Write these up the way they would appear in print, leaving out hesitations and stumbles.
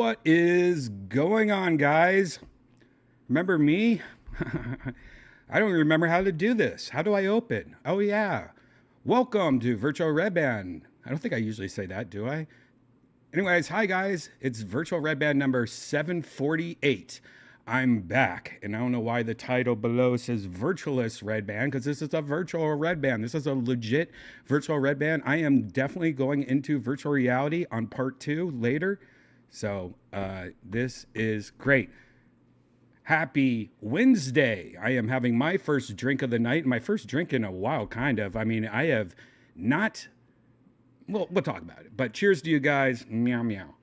What is going on, guys? Remember me? I don't remember how to do this. How do I open? Oh, yeah. Welcome to Virtual Redban. I don't think I usually say that, do I? Anyways, hi, guys. It's Virtual Redban number 748. I'm back, and I don't know why the title below says Virtualist Redban, because this is a virtual Redban. This is a legit virtual Redban. I am definitely going into virtual reality on part 2 later. So this is great. Happy Wednesday. I am having my first drink of the night, my first drink in a while, kind of. I mean, I have not, well, we'll talk about it. But cheers to you guys. Meow, meow.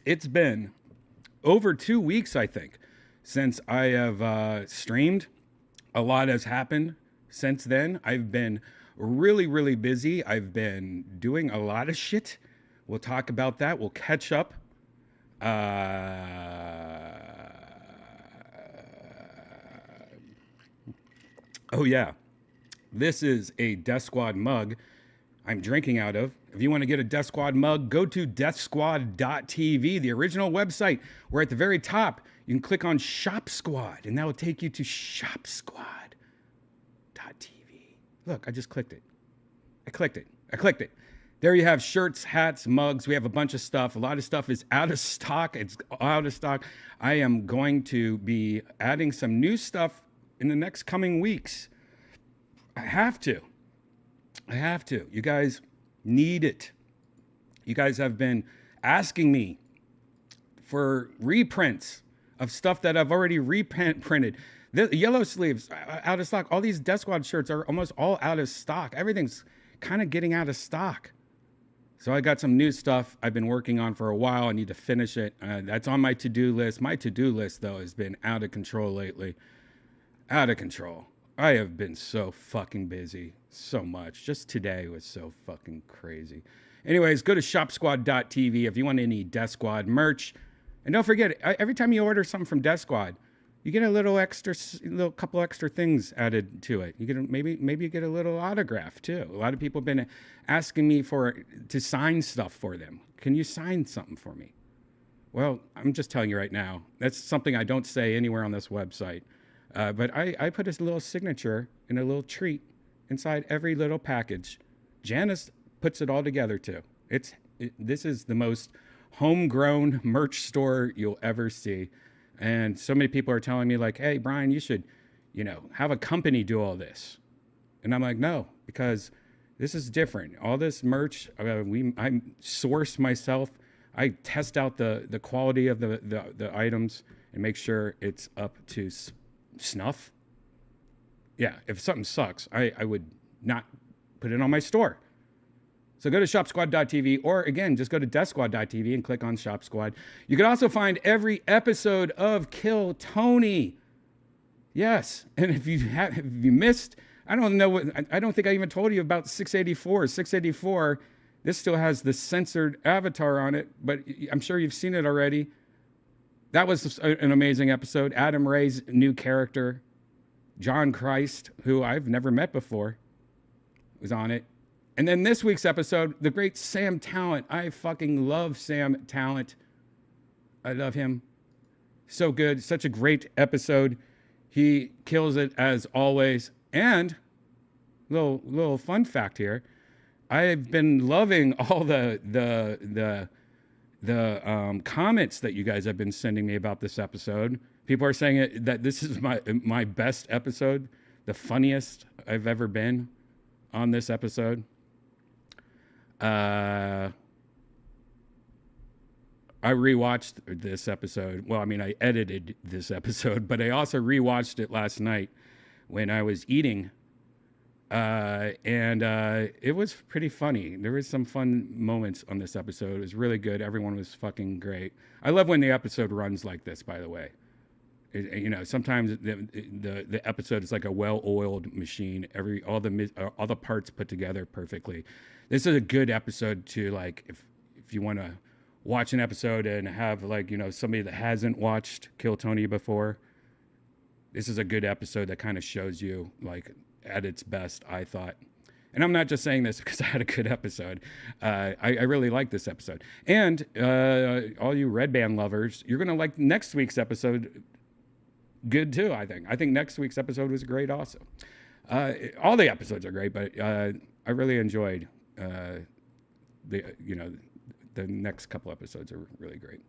It's been over 2 weeks, I think, since I have streamed. A lot has happened since then. I've been really, really busy. I've been doing a lot of shit. We'll talk about that. We'll catch up. Oh, yeah. This is a Death Squad mug I'm drinking out of. If you want to get a Death Squad mug, go to DEATHSQUAD.tv, the original website, where at the very top, you can click on Shop Squad, and that will take you to ShopSquad.tv. Look, I just clicked it. I clicked it. There you have shirts, hats, mugs. We have a bunch of stuff. A lot of stuff is out of stock. It's out of stock. I am going to be adding some new stuff in the next coming weeks. I have to. You guys need it. You guys have been asking me for reprints of stuff that I've already reprinted. The yellow sleeves, out of stock. All these Death Squad shirts are almost all out of stock. Everything's kind of getting out of stock. So I got some new stuff I've been working on for a while. I need to finish it. That's on my to-do list. My to-do list, though, has been out of control lately. Out of control. I have been so fucking busy. So much. Just today was so fucking crazy. Anyways, go to shopsquad.tv if you want any Death Squad merch. And don't forget, every time you order something from Death Squad, you get a little couple extra things added to it. You get maybe you get a little autograph too. A lot of people have been asking me to sign stuff for them. Can you sign something for me? Well, I'm just telling you right now. That's something I don't say anywhere on this website. But I put a little signature and a little treat inside every little package. Janice puts it all together too. This is the most homegrown merch store you'll ever see. And so many people are telling me like, hey, Brian, you should, have a company do all this. And I'm like, no, because this is different. All this merch, I source myself. I test out the quality of the items and make sure it's up to snuff. Yeah, if something sucks, I would not put it on my store. So go to shopsquad.tv, or again, just go to deathsquad.tv and click on Shop Squad. You can also find every episode of Kill Tony. Yes, and if you missed, I don't think I even told you about 684. 684, this still has the censored avatar on it, but I'm sure you've seen it already. That was an amazing episode. Adam Ray's new character, John Christ, who I've never met before, was on it. And then this week's episode, the great Sam Talent. I fucking love Sam Talent. I love him. So good. Such a great episode. He kills it as always. And little fun fact here. I've been loving all the comments that you guys have been sending me about this episode. People are saying that this is my best episode, the funniest I've ever been on this episode. I rewatched this episode. Well, I edited this episode, but I also rewatched it last night when I was eating. And it was pretty funny. There was some fun moments on this episode. It was really good. Everyone was fucking great. I love when the episode runs like this, by the way. Sometimes the episode is like a well-oiled machine. All the parts put together perfectly. This is a good episode to, like, if you want to watch an episode and have, like, somebody that hasn't watched Kill Tony before. This is a good episode that kind of shows you, like, at its best, I thought. And I'm not just saying this because I had a good episode. I really like this episode. And all you Redban lovers, you're going to like next week's episode good too, I think. I think next week's episode was great also. All the episodes are great, but I really enjoyed the next couple episodes are really great.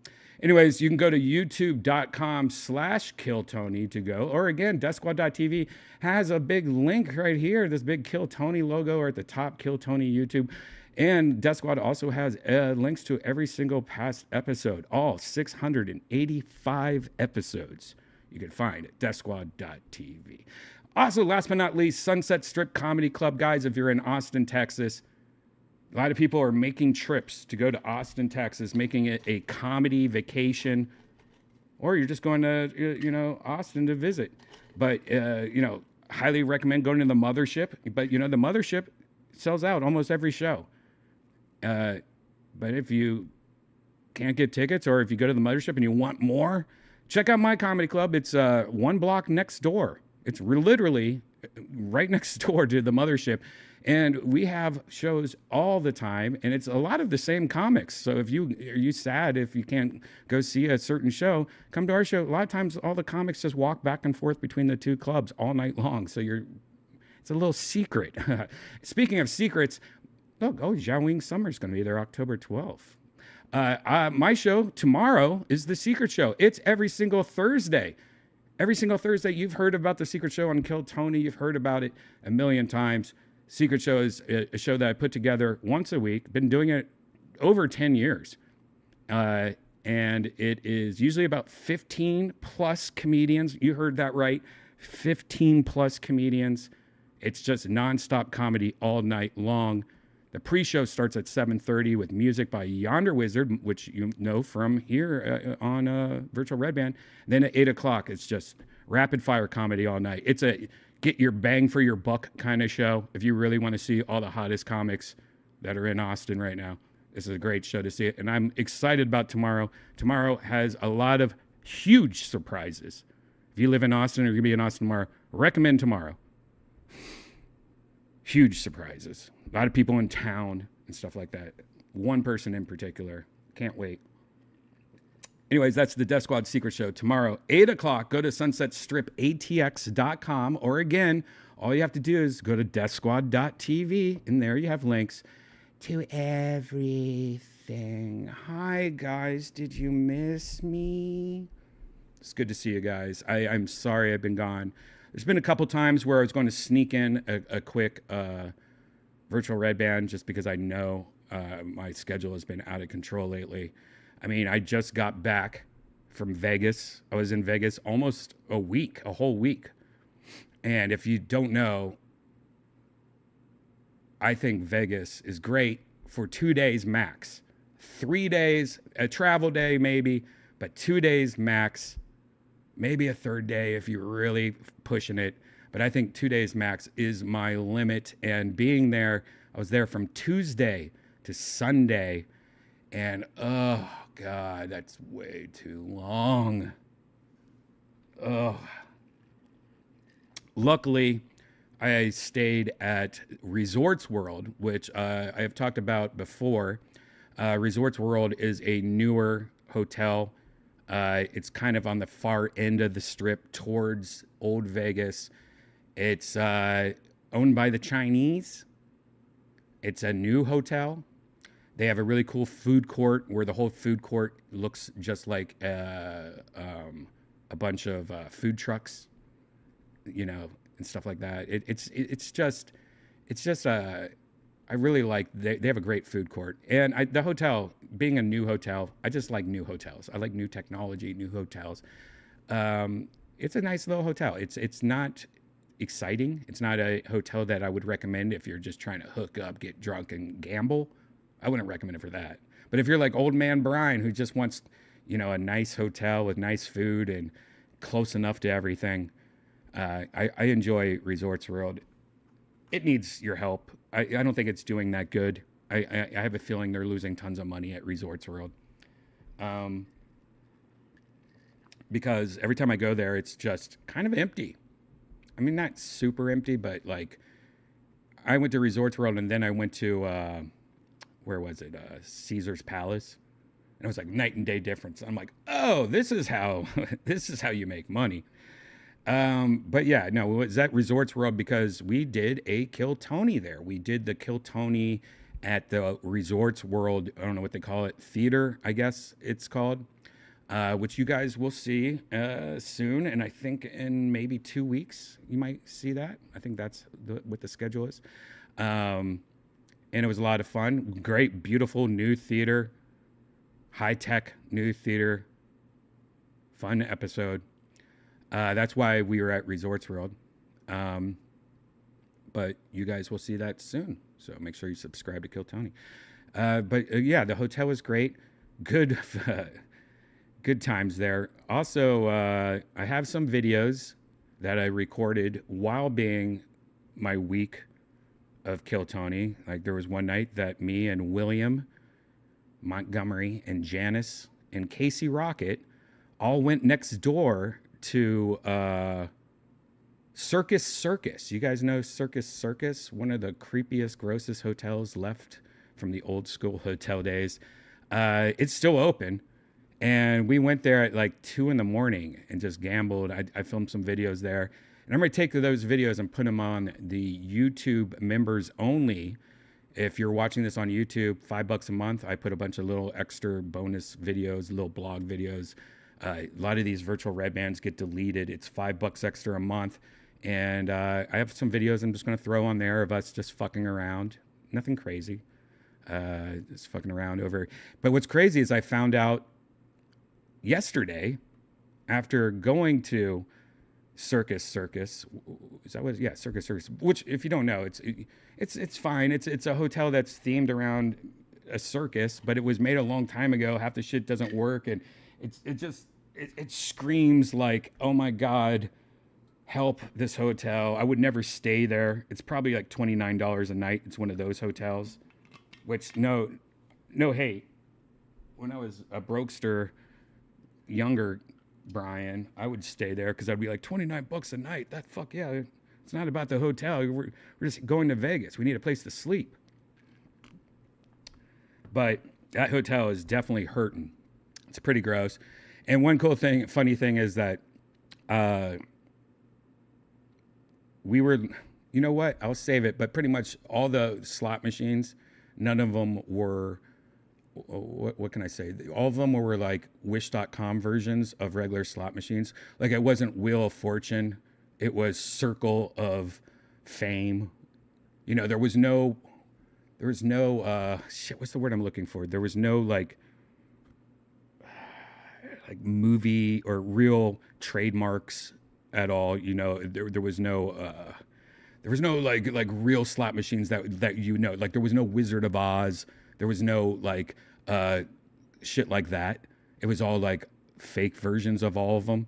Anyways, you can go to youtube.com/KillTony to go. Or again, DeathSquad.tv has a big link right here. This big Kill Tony logo or at the top, Kill Tony YouTube. And Death Squad also has links to every single past episode. All 685 episodes you can find at DeathSquad.tv. Also, last but not least, Sunset Strip Comedy Club. Guys, if you're in Austin, Texas, a lot of people are making trips to go to Austin, Texas, making it a comedy vacation, or you're just going to, Austin to visit. But, highly recommend going to the Mothership. But, the Mothership sells out almost every show. But if you can't get tickets, or if you go to the Mothership and you want more, check out my comedy club. It's one block next door. It's literally right next door to the Mothership. And we have shows all the time, and it's a lot of the same comics. So are you sad if you can't go see a certain show, come to our show. A lot of times all the comics just walk back and forth between the two clubs all night long. So it's a little secret. Speaking of secrets, Look, oh, Xiaowing Summer's going to be there October 12th. My show tomorrow is The Secret Show. It's every single Thursday. Every single Thursday, you've heard about The Secret Show on Kill Tony. You've heard about it a million times. Secret Show is a show that I put together once a week. Been doing it over 10 years. And it is usually about 15 plus comedians. You heard that right. 15 plus comedians. It's just nonstop comedy all night long. The pre-show starts at 7:30 with music by Yonder Wizard, which you know from here on Virtual Redban. Then at 8 o'clock, it's just rapid fire comedy all night. It's a get your bang for your buck kind of show. If you really want to see all the hottest comics that are in Austin right now, this is a great show to see it. And I'm excited about tomorrow. Tomorrow has a lot of huge surprises. If you live in Austin or you're going to be in Austin tomorrow, recommend tomorrow. Huge surprises. A lot of people in town and stuff like that. One person in particular. Can't wait. Anyways, that's the Death Squad Secret Show. Tomorrow, 8 o'clock, go to sunsetstripatx.com. Or again, all you have to do is go to deathsquad.tv. And there you have links to everything. Hi, guys. Did you miss me? It's good to see you guys. I'm sorry I've been gone. There's been a couple times where I was going to sneak in a quick virtual Redban just because I know my schedule has been out of control lately. I mean, I just got back from Vegas. I was in Vegas almost a whole week. And if you don't know, I think Vegas is great for 2 days max. 3 days, a travel day maybe, but 2 days max. Maybe a third day if you're really pushing it. But I think 2 days max is my limit. And being there, I was there from Tuesday to Sunday. And oh, God, that's way too long. Oh. Luckily, I stayed at Resorts World, which I have talked about before. Resorts World is a newer hotel. It's kind of on the far end of the strip towards Old Vegas. It's owned by the Chinese. It's a new hotel. They have a really cool food court where the whole food court looks just like a bunch of food trucks, you know, and stuff like that. It's just I really like, they have a great food court. And the hotel, being a new hotel, I just like new hotels. I like new technology, new hotels. It's a nice little hotel. It's not exciting. It's not a hotel that I would recommend if you're just trying to hook up, get drunk, and gamble. I wouldn't recommend it for that. But if you're like old man Brian, who just wants, you know, a nice hotel with nice food and close enough to everything, I enjoy Resorts World. It needs your help. I don't think it's doing that good. I have a feeling they're losing tons of money at Resorts World. Because every time I go there, it's just kind of empty. I mean, not super empty, but like I went to Resorts World and then I went to, where was it? Caesar's Palace. And it was like night and day difference. I'm like, oh, this is how you make money. But yeah, no, it was at Resorts World because we did a Kill Tony there. We did the Kill Tony at the Resorts World, I don't know what they call it, theater, I guess it's called, which you guys will see soon. And I think in maybe 2 weeks, you might see that. I think that's what the schedule is. And it was a lot of fun. Great, beautiful new theater, high-tech new theater, fun episode. That's why we were at Resorts World. But you guys will see that soon. So make sure you subscribe to Kill Tony. Yeah, the hotel was great. Good, good times there. Also, I have some videos that I recorded while being my week of Kill Tony. Like there was one night that me and William Montgomery and Janice and Casey Rocket all went next door to Circus. You guys know Circus, one of the creepiest, grossest hotels left from the old school hotel days. It's still open. And we went there at like 2 a.m. and just gambled. I filmed some videos there. And I'm going to take those videos and put them on the YouTube members only If you're watching this on YouTube, $5 a month. I put a bunch of little extra bonus videos, little blog videos. A lot of these virtual red bands get deleted. It's $5 extra a month. And I have some videos I'm just going to throw on there of us just fucking around. Nothing crazy. Just fucking around over. But what's crazy is I found out yesterday after going to Circus. Is that what? Yeah, Circus. Which, if you don't know, it's fine. It's a hotel that's themed around a circus, but it was made a long time ago. Half the shit doesn't work, and it screams like, oh my god, help this hotel. I would never stay there. It's probably like $29 a night. It's one of those hotels, which no hate. When I was a brokester, younger Brian, I would stay there because I'd be like $29 a night. That fuck yeah. It's not about the hotel. We're just going to Vegas. We need a place to sleep. But that hotel is definitely hurting. It's pretty gross. And one funny thing is that we were, you know what? I'll save it. But pretty much all the slot machines, none of them were, what can I say? All of them were like Wish.com versions of regular slot machines. Like it wasn't Wheel of Fortune. It was Circle of Fame. You know, there was no shit, what's the word I'm looking for? There was no like movie or real trademarks at all. You know, there was no like real slot machines that you know, like there was no Wizard of Oz. There was no like shit like that. It was all like fake versions of all of them.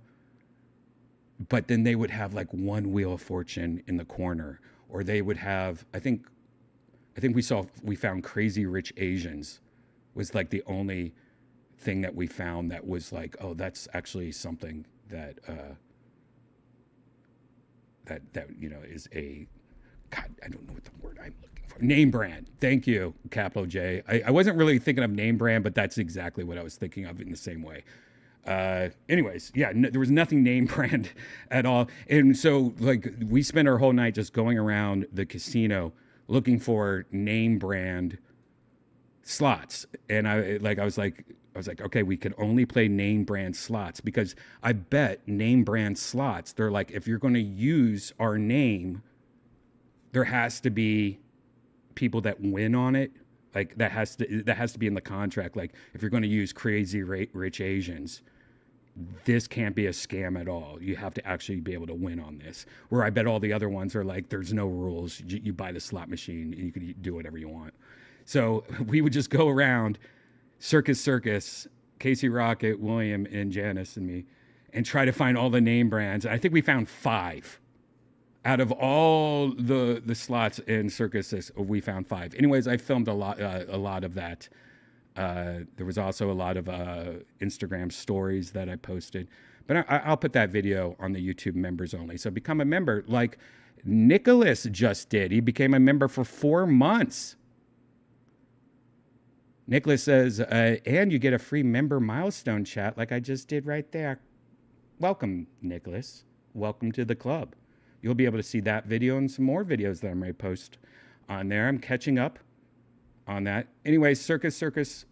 But then they would have like one Wheel of Fortune in the corner, or they would have, I think we found Crazy Rich Asians was like the only thing that we found that was like, oh, that's actually something that you know is a, God, I don't know what the word I'm looking for. Name brand. Thank you, capital J. I wasn't really thinking of name brand, but that's exactly what I was thinking of in the same way. Anyways, yeah, there was nothing name brand at all. And so like we spent our whole night just going around the casino looking for name brand slots. And I was like, okay, we can only play name brand slots because I bet name brand slots, they're like, if you're going to use our name, there has to be people that win on it. Like that has to be in the contract. Like if you're going to use Crazy Rich Asians, this can't be a scam at all. You have to actually be able to win on this. Where I bet all the other ones are like, there's no rules. You buy the slot machine and you can do whatever you want. So we would just go around Circus, Casey Rocket, William, and Janice and me, and try to find all the name brands. I think we found 5. Out of all the slots in Circus, we found 5. Anyways, I filmed a lot of that. There was also a lot of Instagram stories that I posted. But I'll put that video on the YouTube members only. So become a member like Nicholas just did. He became a member for 4 months. Nicholas says, and you get a free member milestone chat like I just did right there. Welcome, Nicholas. Welcome to the club. You'll be able to see that video and some more videos that I'm going to post on there. I'm catching up on that. Anyway, Circus.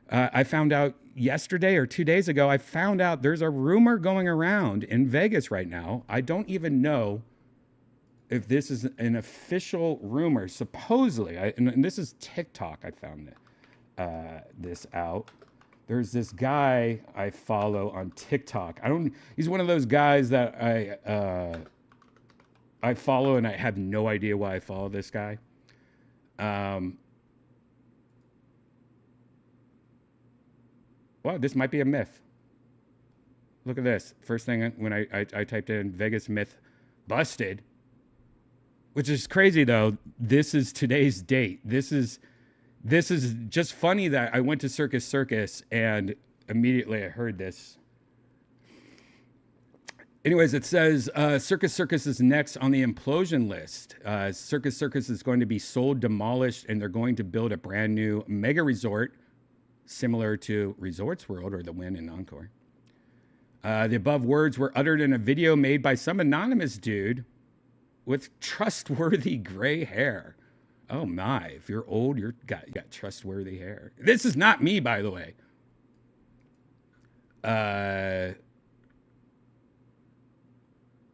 I found out yesterday or 2 days ago, I found out there's a rumor going around in Vegas right now. I don't even know if this is an official rumor. Supposedly, and this is TikTok, I found this out. There's this guy I follow on TikTok. He's one of those guys that I follow and I have no idea why I follow this guy. Well, this might be a myth. Look at this. First thing when I typed in Vegas myth busted, which is crazy though. This is today's date. This is just funny that I went to Circus and immediately I heard this. Anyways, it says Circus is next on the implosion list. Circus is going to be sold, demolished, and they're going to build a brand new mega resort similar to Resorts World or the Wynn and Encore. The above words were uttered in a video made by some anonymous dude with trustworthy gray hair. Oh my! If you're old, you got trustworthy hair. This is not me, by the way.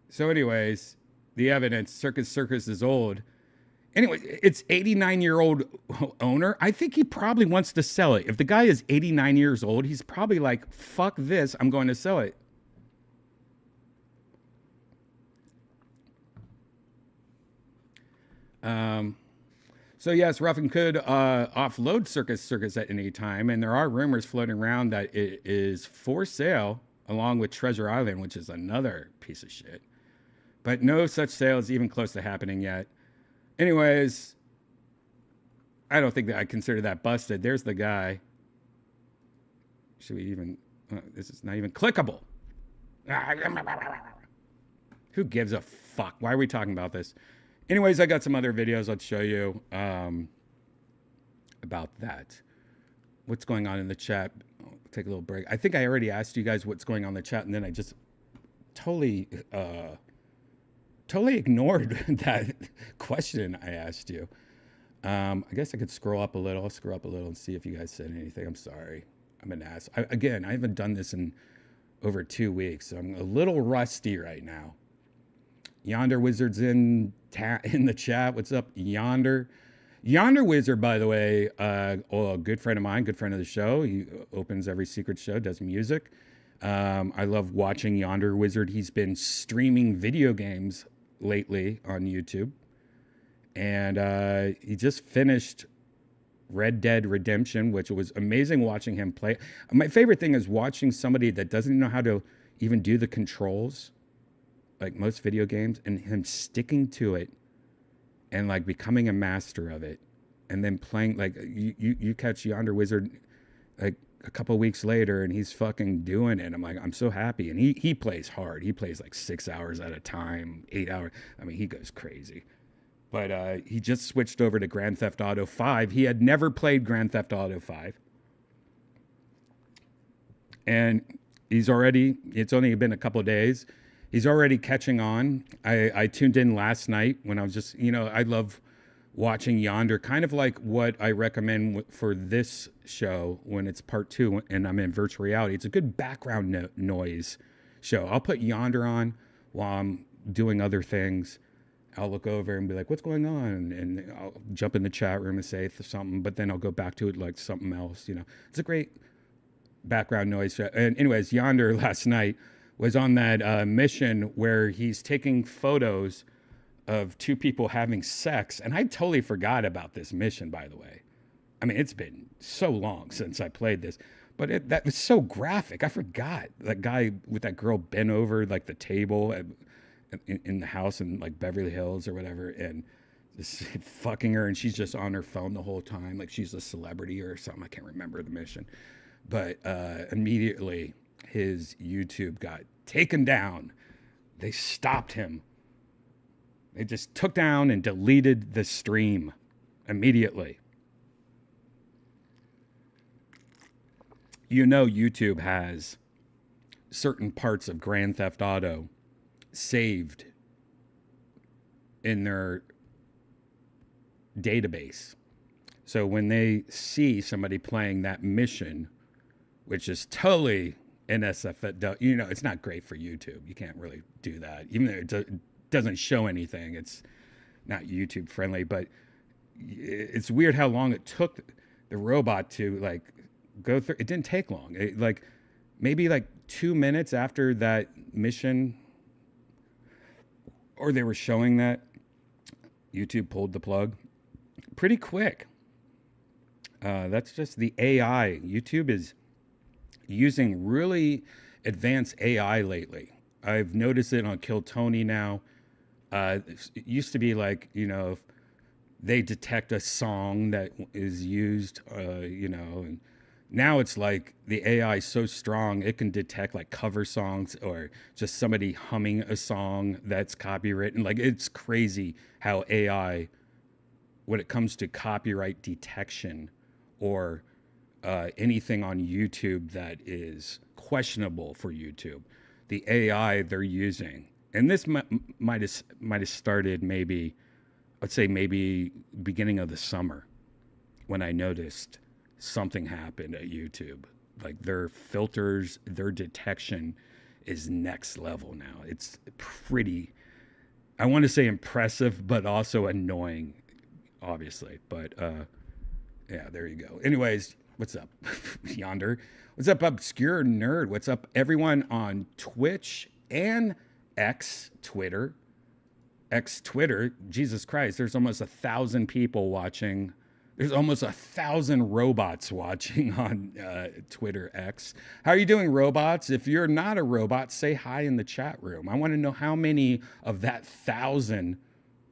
So, anyways, the evidence. Circus is old. Anyway, it's 89-year-old owner. I think he probably wants to sell it. If the guy is 89 years old, he's probably like, "Fuck this! I'm going to sell it." So yes, Ruffin could offload Circus at any time, and there are rumors floating around that it is for sale along with Treasure Island, which is another piece of shit. But no such sale is even close to happening yet. Anyways, I don't think that I consider that busted. There's the guy. Should we even? This is not even clickable. Who gives a fuck? Why are we talking about this? Anyways, I got some other videos I'll show you about that. What's going on in the chat? I'll take a little break. I think I already asked you guys what's going on in the chat, and then I just totally ignored that question I asked you. I guess I could scroll up a little. I'll scroll up a little and see if you guys said anything. I'm sorry. I'm an ass. I haven't done this in over 2 weeks, so I'm a little rusty right now. Yonder Wizard's in the chat. What's up, Yonder? Yonder Wizard, by the way, a good friend of mine, good friend of the show. He opens every secret show, does music. I love watching Yonder Wizard. He's been streaming video games lately on YouTube. And he just finished Red Dead Redemption, which was amazing watching him play. My favorite thing is watching somebody that doesn't know how to even do the controls, like most video games, and him sticking to it and like becoming a master of it, and then playing. Like you catch Yonder Wizard like a couple weeks later and he's fucking doing it. I'm like, I'm so happy. And he plays hard. He plays like 6 hours at a time, 8 hours. I mean, he goes crazy. But he just switched over to Grand Theft Auto 5. He had never played Grand Theft Auto 5. And it's only been a couple of days. He's already catching on. I tuned in last night when I was just, I love watching Yonder, kind of like what I recommend for this show when it's part 2 and I'm in virtual reality. It's a good background noise show. I'll put Yonder on while I'm doing other things. I'll look over and be like, what's going on? And I'll jump in the chat room and say something, but then I'll go back to it like something else. It's a great background noise show. And anyways, Yonder last night was on that mission where he's taking photos of 2 people having sex. And I totally forgot about this mission, by the way. I mean, it's been so long since I played this, but that was so graphic. I forgot that guy with that girl bent over like the table in the house in like Beverly Hills or whatever, and just fucking her, and she's just on her phone the whole time, like she's a celebrity or something. I can't remember the mission, but immediately his YouTube got taken down. They stopped him. They just took down and deleted the stream immediately. YouTube has certain parts of Grand Theft Auto saved in their database. So when they see somebody playing that mission, which is totally NSFW, it's not great for YouTube. You can't really do that. Even though it doesn't show anything, it's not YouTube friendly, but it's weird how long it took the robot to like go through. It didn't take long. Maybe 2 minutes after that mission, or they were showing that, YouTube pulled the plug pretty quick. That's just the AI. YouTube is using really advanced AI lately. I've noticed it on Kill Tony now. It used to be like, if they detect a song that is used, and now it's like the AI is so strong, it can detect like cover songs or just somebody humming a song that's copywritten. Like, it's crazy how AI, when it comes to copyright detection or anything on YouTube that is questionable for YouTube, the AI they're using, and this might have started maybe let's say maybe beginning of the summer, when I noticed something happened at YouTube. Like their filters, their detection is next level now. It's pretty, I want to say impressive, but also annoying, obviously. But yeah, there you go. Anyways, what's up, Yonder? What's up, Obscure Nerd? What's up, everyone on Twitch and X Twitter? X Twitter, Jesus Christ, there's almost 1,000 people watching. There's almost 1,000 robots watching on Twitter X. How are you doing, robots? If you're not a robot, say hi in the chat room. I want to know how many of that 1,000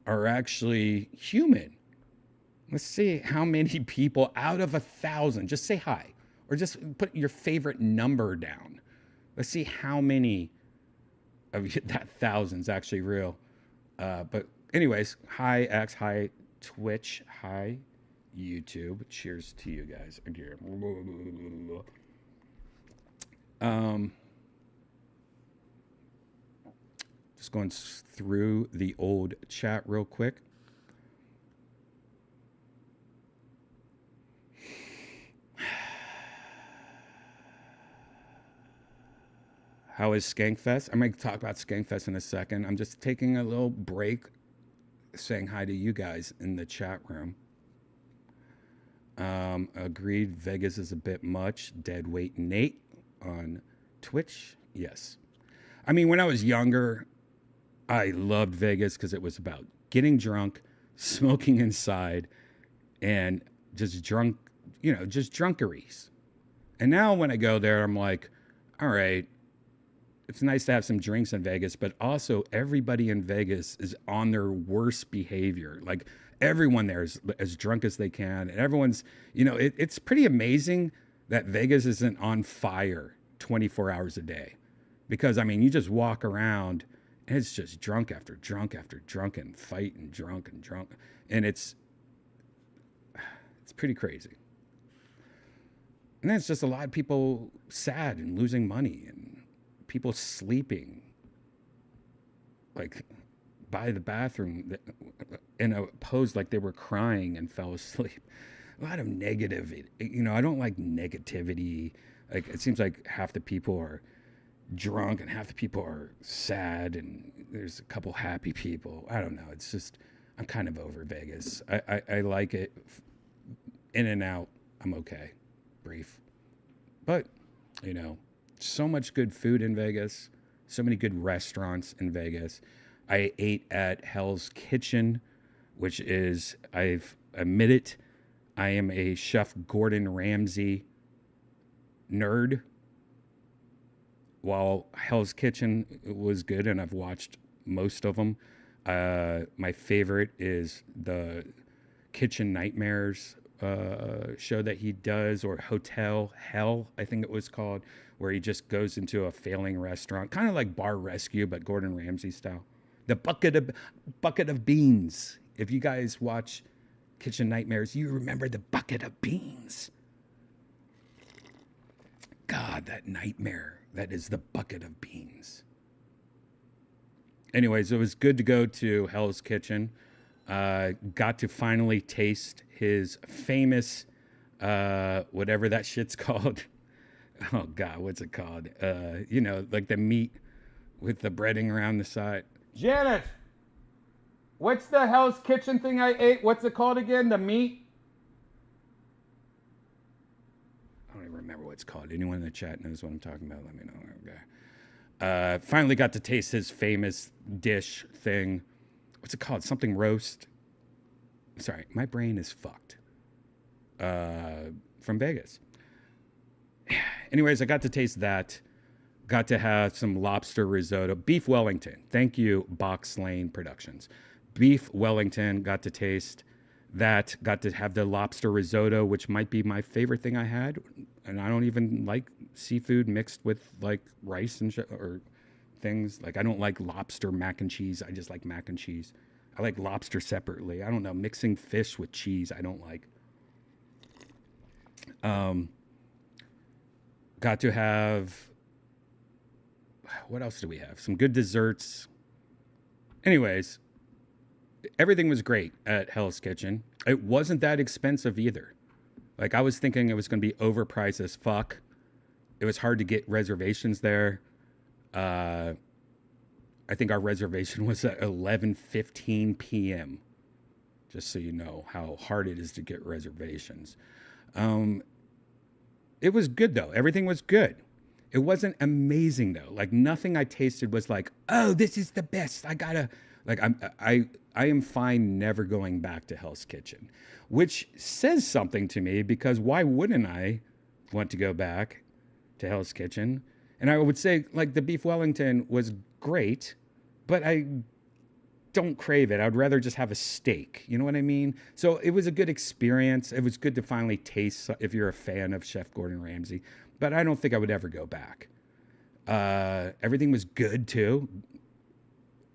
are actually human. Let's see how many people out of 1,000. Just say hi, or just put your favorite number down. Let's see how many of that 1,000 is actually real. But anyways, hi X, hi Twitch, hi YouTube. Cheers to you guys again. Just going through the old chat real quick. How is SKANKFEST? I'm going to talk about SKANKFEST in a second. I'm just taking a little break, saying hi to you guys in the chat room. Agreed, Vegas is a bit much. Deadweight Nate on Twitch. Yes. I mean, when I was younger, I loved Vegas because it was about getting drunk, smoking inside, and just drunk, you know, just drunkeries. And now when I go there, I'm like, all right, it's nice to have some drinks in Vegas, but also everybody in Vegas is on their worst behavior. Like everyone there is as drunk as they can. And everyone's, you know, it's pretty amazing that Vegas isn't on fire 24 hours a day. Because, I mean, you just walk around and it's just drunk after drunk after drunk and fight and drunk and drunk. And it's pretty crazy. And then it's just a lot of people sad and losing money and people sleeping like by the bathroom in a pose like they were crying and fell asleep. A lot of negative, you know, I don't like negativity. Like it seems like half the people are drunk and half the people are sad and there's a couple happy people. I don't know. It's just, I'm kind of over Vegas. I like it in and out. I'm okay. Brief. But, you know, so much good food in Vegas, so many good restaurants in Vegas. I ate at Hell's Kitchen, which is, I've admitted, I am a Chef Gordon Ramsay nerd. While Hell's Kitchen was good, and I've watched most of them, my favorite is the Kitchen Nightmares show that he does, or Hotel Hell, I think it was called, where he just goes into a failing restaurant, kind of like Bar Rescue, but Gordon Ramsay style. The bucket of beans. If you guys watch Kitchen Nightmares, you remember the bucket of beans. God, that nightmare. That is the bucket of beans. Anyways, it was good to go to Hell's Kitchen. Got to finally taste his famous, whatever that shit's called. Oh God, what's it called? You know, like the meat with the breading around the side. Janice, what's the Hell's Kitchen thing I ate? What's it called again? The meat? I don't even remember what it's called. Anyone in the chat knows what I'm talking about? Let me know. Okay. Finally got to taste his famous dish thing. What's it called? Something roast. Sorry, my brain is fucked. From Vegas. Anyways, I got to taste that. Got to have some lobster risotto. Beef Wellington. Thank you, Box Lane Productions. Beef Wellington. Got to taste that. Got to have the lobster risotto, which might be my favorite thing I had. And I don't even like seafood mixed with like rice and or things. Like I don't like lobster mac and cheese. I just like mac and cheese. I like lobster separately. I don't know. Mixing fish with cheese, I don't like. Got to have, what else do we have? Some good desserts. Anyways, everything was great at Hell's Kitchen. It wasn't that expensive either. Like I was thinking it was going to be overpriced as fuck. It was hard to get reservations there. I think our reservation was at 11:15 p.m. Just so you know how hard it is to get reservations. It was good though. Everything was good. It wasn't amazing though. Like nothing I tasted was like, oh, this is the best. I gotta like I am fine never going back to Hell's Kitchen, which says something to me because why wouldn't I want to go back to Hell's Kitchen? And I would say like the beef Wellington was great, but I don't crave it. I'd rather just have a steak. You know what I mean? So it was a good experience. It was good to finally taste if you're a fan of Chef Gordon Ramsay, but I don't think I would ever go back. Everything was good too.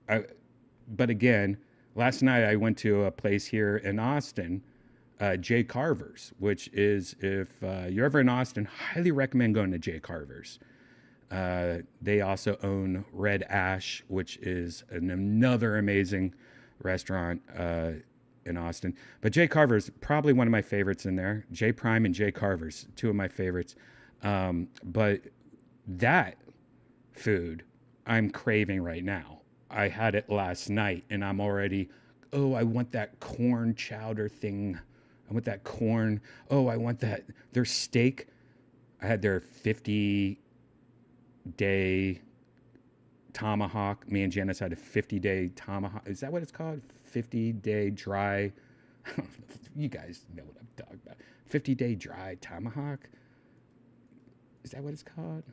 But again, last night I went to a place here in Austin, Jay Carver's, which is, if you're ever in Austin, highly recommend going to Jay Carver's. They also own Red Ash, which is another amazing restaurant in Austin. But Jay Carver's probably one of my favorites in there. Jay Prime and Jay Carver's, two of my favorites. But that food I'm craving right now. I had it last night and I'm already, oh, I want that corn chowder thing. I want that corn. Oh, I want that. Their steak. I had their 50-day tomahawk. Me and Janice had a 50-day tomahawk. Is that what it's called? 50-day dry. You guys know what I'm talking about. 50-day dry tomahawk. Is that what it's called?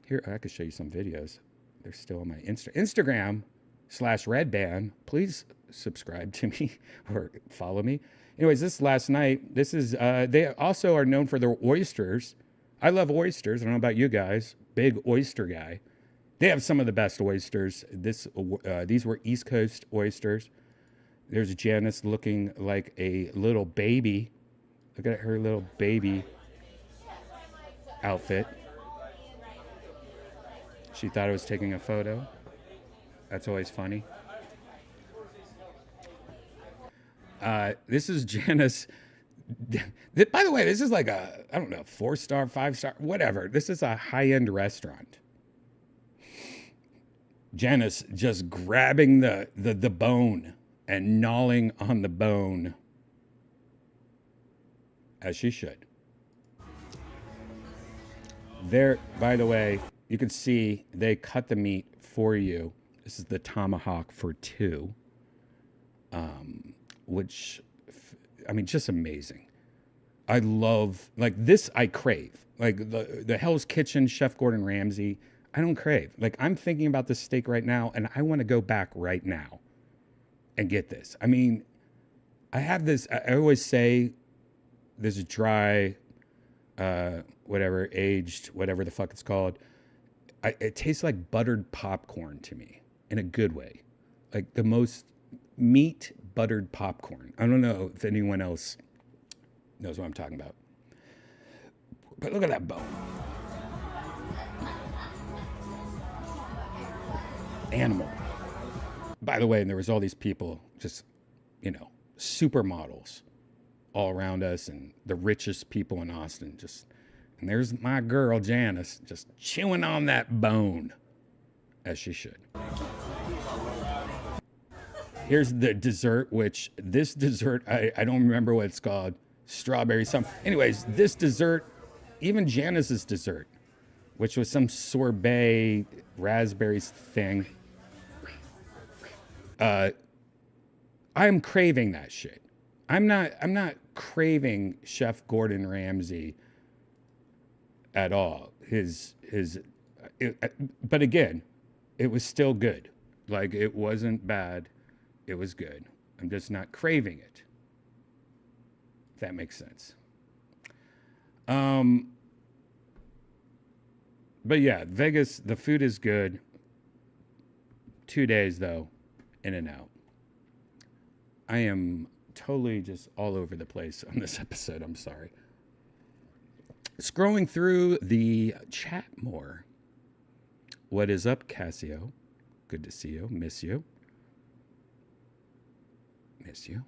Here, I could show you some videos. They're still on my Instagram/Redban. Please subscribe to me or follow me. Anyways, this last night, this is, they also are known for their oysters. I love oysters. I don't know about you guys. Big oyster guy. They have some of the best oysters. These were East Coast oysters. There's Janice looking like a little baby. Look at her little baby outfit. She thought I was taking a photo. That's always funny. This is Janice. By the way, this is like a, I don't know, 4-star, 5-star, whatever. This is a high-end restaurant. Janice just grabbing the bone and gnawing on the bone, as she should. There, by the way, you can see they cut the meat for you. This is the tomahawk for 2, which, I mean, just amazing. I love, like this I crave. Like the Hell's Kitchen, Chef Gordon Ramsay, I don't crave. Like I'm thinking about this steak right now and I want to go back right now and get this. I mean, I have this, I always say this dry, whatever, aged, whatever the fuck it's called. It tastes like buttered popcorn to me in a good way. Like the most meat buttered popcorn. I don't know if anyone else knows what I'm talking about. But look at that bone. Animal. By the way, and there was all these people, just, you know, supermodels all around us and the richest people in Austin. Just, and there's my girl, Janice, just chewing on that bone, as she should. Here's the dessert, which this dessert, I don't remember what it's called. Strawberry something. Anyways, this dessert, even Janice's dessert, which was some sorbet raspberries thing. I'm craving that shit. I'm not craving Chef Gordon Ramsay at all. But again, it was still good. Like it wasn't bad. It was good. I'm just not craving it. If that makes sense. But yeah, Vegas, the food is good. 2 days though, in and out. I am totally just all over the place on this episode. I'm sorry. Scrolling through the chat more. What is up, Casio? Good to see you. Miss you. Miss you.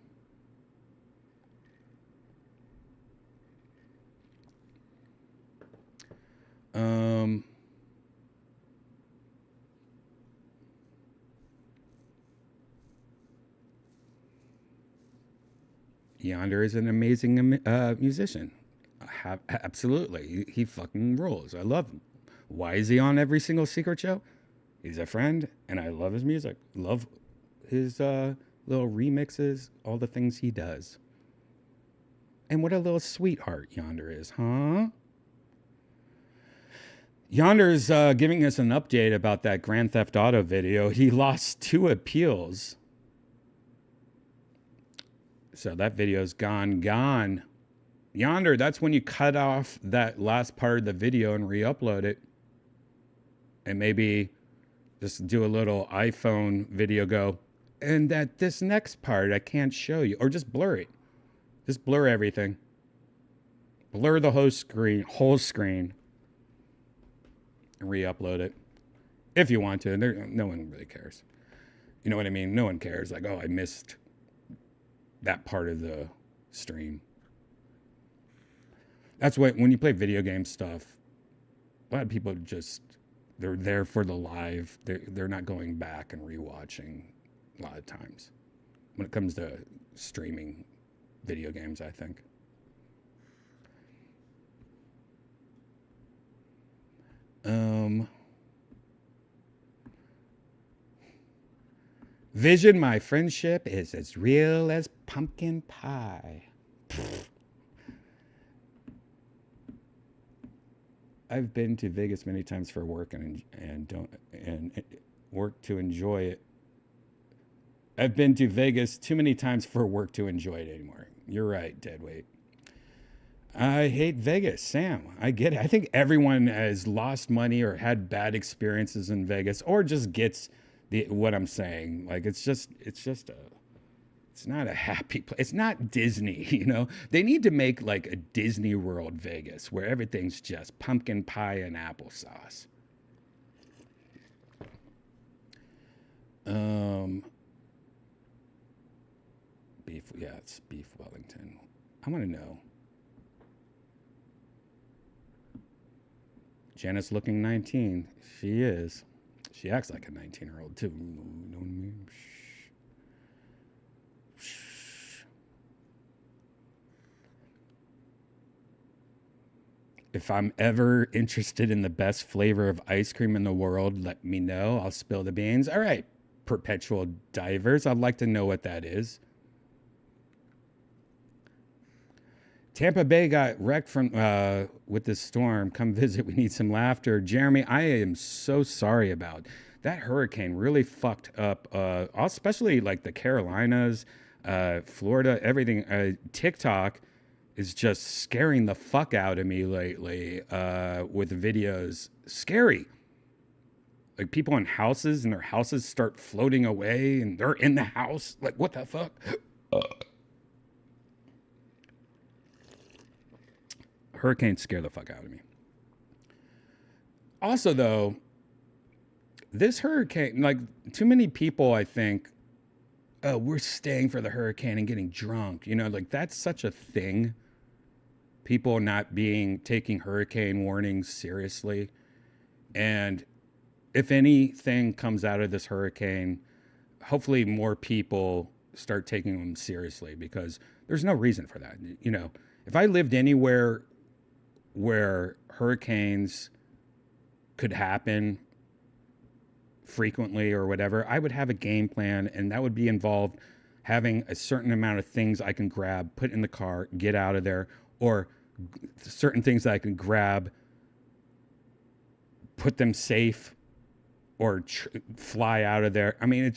Yonder is an amazing musician. Absolutely. He fucking rules. I love him. Why is he on every single secret show? He's a friend, and I love his music. Love his little remixes, all the things he does. And what a little sweetheart Yonder is, huh? Yonder's giving us an update about that Grand Theft Auto video. He lost 2 appeals. So that video's gone. Yonder, that's when you cut off that last part of the video and re-upload it. And maybe just do a little iPhone video go. And that this next part I can't show you. Or just blur it. Just blur everything. Blur the whole screen. And re-upload it. If you want to. No one really cares. You know what I mean? No one cares. Like, oh, I missed that part of the stream. That's why when you play video game stuff, a lot of people just, they're there for the live. They're not going back and rewatching a lot of times when it comes to streaming video games, I think. Vision, my friendship is as real as pumpkin pie. I've been to Vegas many times for work and work to enjoy it. I've been to Vegas too many times for work to enjoy it anymore. You're right, Deadweight. I hate Vegas, Sam. I get it. I think everyone has lost money or had bad experiences in Vegas, or just gets what I'm saying. Like it's not a happy place. It's not Disney, you know. They need to make like a Disney World Vegas where everything's just pumpkin pie and applesauce. Beef, yeah, it's beef Wellington. I want to know. Janice looking 19. She is. She acts like a 19-year-old too. You know what I mean? If I'm ever interested in the best flavor of ice cream in the world, let me know. I'll spill the beans. All right, perpetual divers. I'd like to know what that is. Tampa Bay got wrecked from with this storm. Come visit. We need some laughter. Jeremy, I am so sorry about that hurricane. Really fucked up, especially like the Carolinas, Florida, everything. TikTok is just scaring the fuck out of me lately with videos. Scary. Like people in houses and their houses start floating away and they're in the house. Like, what the fuck? Hurricanes scare the fuck out of me. Also, though, this hurricane, like too many people, I think, oh, we're staying for the hurricane and getting drunk. You know, like that's such a thing. People not taking hurricane warnings seriously. And if anything comes out of this hurricane, hopefully more people start taking them seriously because there's no reason for that. You know, if I lived anywhere where hurricanes could happen frequently or whatever, I would have a game plan, and that would be involved having a certain amount of things I can grab, put in the car, get out of there, or certain things that I can grab, put them safe, or fly out of there. I mean,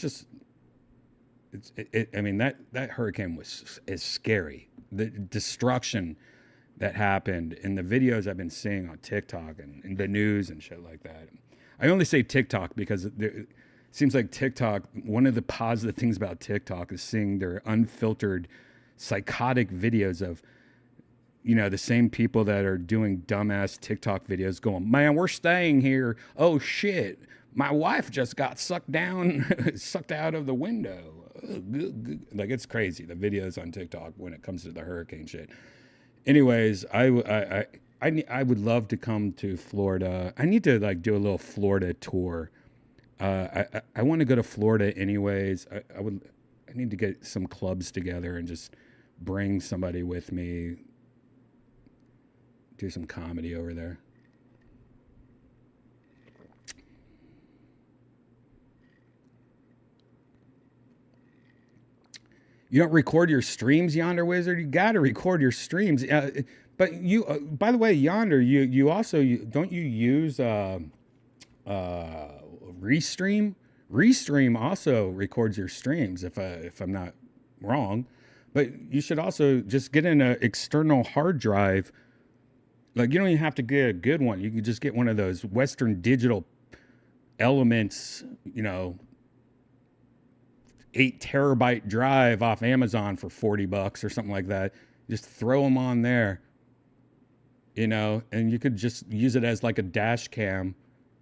I mean, that hurricane is scary. The destruction that happened in the videos I've been seeing on TikTok and the news and shit like that. I only say TikTok because it seems like TikTok, one of the positive things about TikTok is seeing their unfiltered, psychotic videos of, you know, the same people that are doing dumbass TikTok videos going, man, we're staying here. Oh, shit. My wife just got sucked down, sucked out of the window. Like, it's crazy. The videos on TikTok when it comes to the hurricane shit. Anyways, I would love to come to Florida. I need to like do a little Florida tour. I want to go to Florida anyways. I need to get some clubs together and just bring somebody with me. Do some comedy over there. You don't record your streams, Yonder Wizard? You got to record your streams. But you, by the way, Yonder, you also, don't you use Restream? Restream also records your streams, if I'm not wrong. But you should also just get an external hard drive. Like, you don't even have to get a good one. You can just get one of those Western Digital Elements, 8 terabyte drive off Amazon for $40 or something like that. Just throw them on there, and you could just use it as like a dash cam,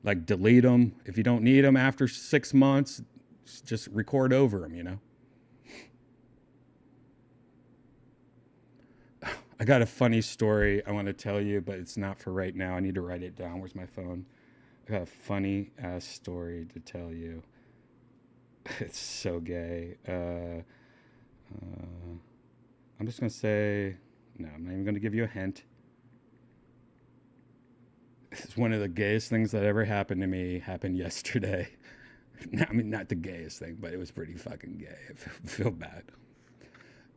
like delete them. If you don't need them after 6 months, just record over them, I got a funny story I want to tell you, but it's not for right now. I need to write it down. Where's my phone? I got a funny ass story to tell you. It's so gay. I'm just going to say, no, I'm not even going to give you a hint. It's one of the gayest things that ever happened to me. Happened yesterday. I mean, not the gayest thing, but it was pretty fucking gay. I feel bad.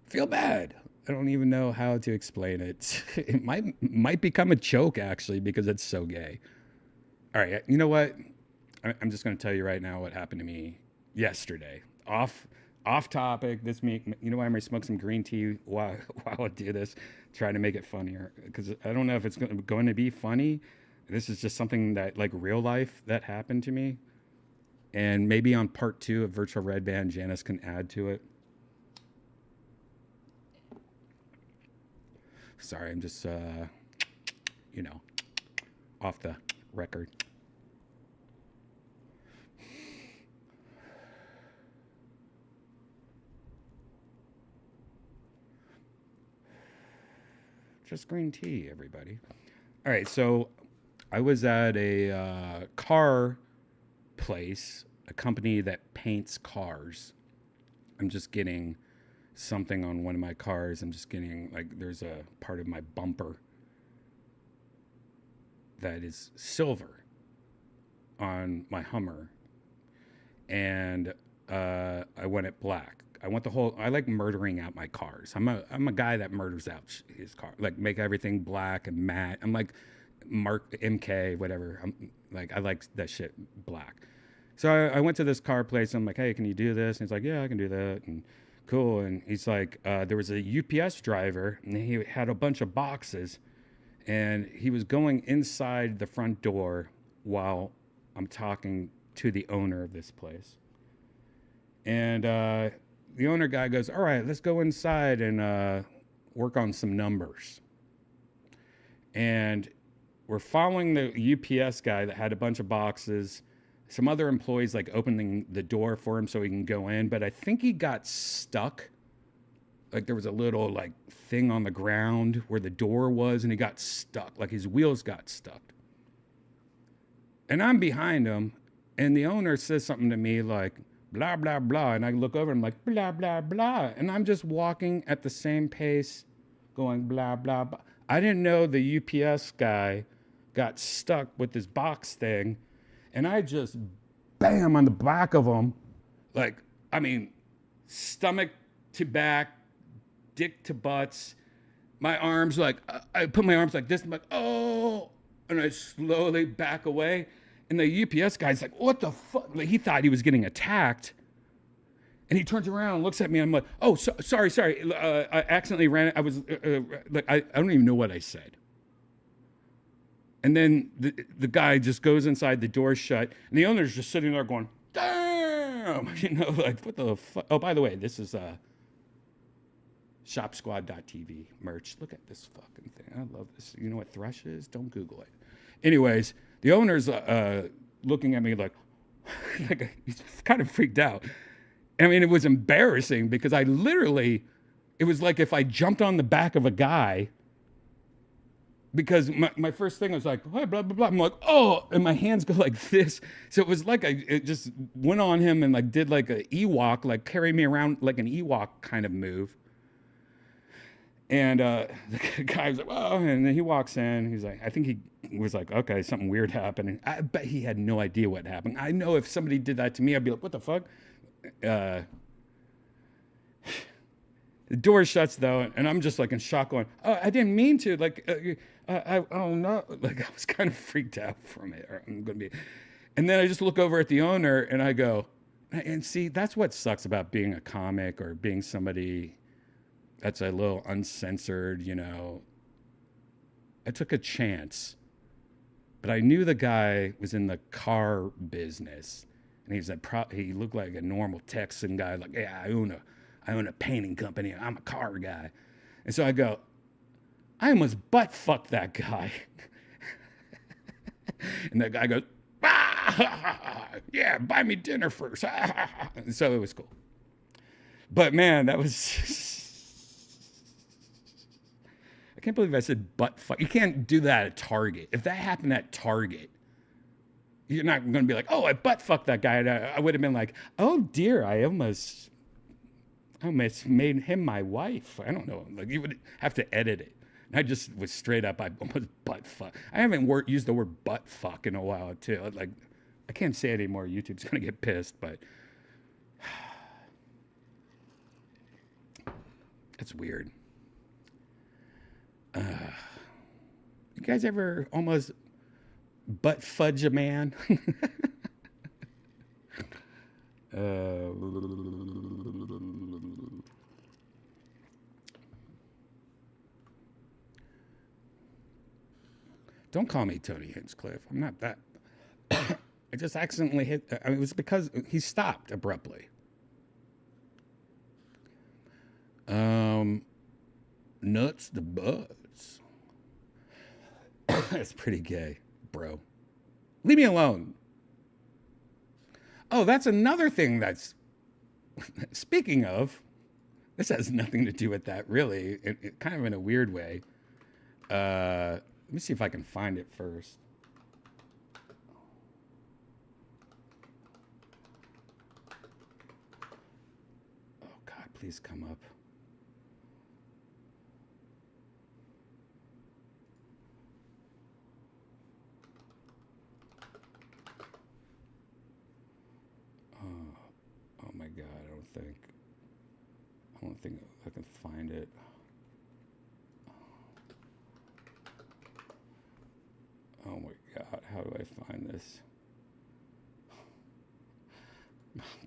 Feel bad. I don't even know how to explain it. It might become a joke, actually, because it's so gay. All right, you know what? I'm just going to tell you right now what happened to me yesterday. Off topic. This week, you know why I'm going to smoke some green tea while I do this, trying to make it funnier, because I don't know if it's going to be funny. This is just something that, like, real life that happened to me, and maybe on part 2 of Virtual Redban, Janice can add to it. Sorry, I'm just off the record. Just green tea, everybody. All right, so I was at a car place, a company that paints cars. I'm just getting something on one of my cars. I'm just getting, like, there's a part of my bumper that is silver on my Hummer. And I want it black. I like murdering out my cars. I'm a guy that murders out his car, like make everything black and matte. I'm like Mark MK, whatever. I like that shit black. So I went to this car place. I'm like, hey, can you do this? And he's like, yeah, I can do that. And cool. And he's like, there was a UPS driver, and he had a bunch of boxes, and he was going inside the front door while I'm talking to the owner of this place. And the owner guy goes, all right, let's go inside and work on some numbers. And we're following the UPS guy that had a bunch of boxes. Some other employees like opening the door for him so he can go in, but I think he got stuck. Like, there was a little like thing on the ground where the door was, and he got stuck. Like, his wheels got stuck. And I'm behind him, and the owner says something to me like, blah, blah, blah. And I look over and I'm like, blah, blah, blah. And I'm just walking at the same pace going blah, blah, blah. I didn't know the UPS guy got stuck with this box thing. And I just bam on the back of him. Like, I mean, stomach to back, dick to butts. My arms, like, I put my arms like this. I'm like, oh. And I slowly back away. And the UPS guy's like, what the fuck? Like, he thought he was getting attacked. And he turns around and looks at me. And I'm like, oh, sorry. I accidentally ran. I was, I don't even know what I said. And then the guy just goes inside, the door shut. And the owner's just sitting there going, damn. You know, like, what the fuck? Oh, by the way, this is shopsquad.tv merch. Look at this fucking thing. I love this. You know what thrush is? Don't Google it. Anyways, the owner's looking at me like, like he's kind of freaked out. I mean, it was embarrassing because I literally, it was like if I jumped on the back of a guy, because my first thing was like, oh, blah, blah, blah. I'm like, oh, and my hands go like this. So it was like it just went on him and like did like a Ewok, like carry me around like an Ewok kind of move. And the guy was like, oh, and then he walks in. He's like, I think he was like, okay, something weird happened. I bet he had no idea what happened. I know if somebody did that to me, I'd be like, what the fuck? The door shuts though, and I'm just like in shock, going, "Oh, I didn't mean to." Like, oh no, like I was kind of freaked out from it. Or I'm gonna be, and then I just look over at the owner and I go, and see, that's what sucks about being a comic or being somebody that's a little uncensored. You know, I took a chance, but I knew the guy was in the car business. And he looked like a normal Texan guy, like, yeah, I own a painting company. I'm a car guy. And so I go, I almost butt fucked that guy. And that guy goes, yeah, buy me dinner first. And so it was cool. But man, that was, I can't believe I said butt fuck. You can't do that at Target. If that happened at Target, you're not going to be like, oh, I butt fucked that guy. I would have been like, oh dear, I almost made him my wife. I don't know. Like you would have to edit it. And I just was straight up, I almost butt fuck. I haven't used the word butt fuck in a while too. Like I can't say it anymore. YouTube's going to get pissed, but it's weird. You guys ever almost butt fudge a man? Don't call me Tony Hinchcliffe. I'm not that. I just accidentally hit. I mean, it was because he stopped abruptly. Nuts to butts. That's pretty gay, bro. Leave me alone. Oh, that's another thing that's, speaking of, this has nothing to do with that really, it kind of in a weird way. Let me see if I can find it first. Oh God, please come up. Oh my God, I don't think I can find it. Oh my God, how do I find this?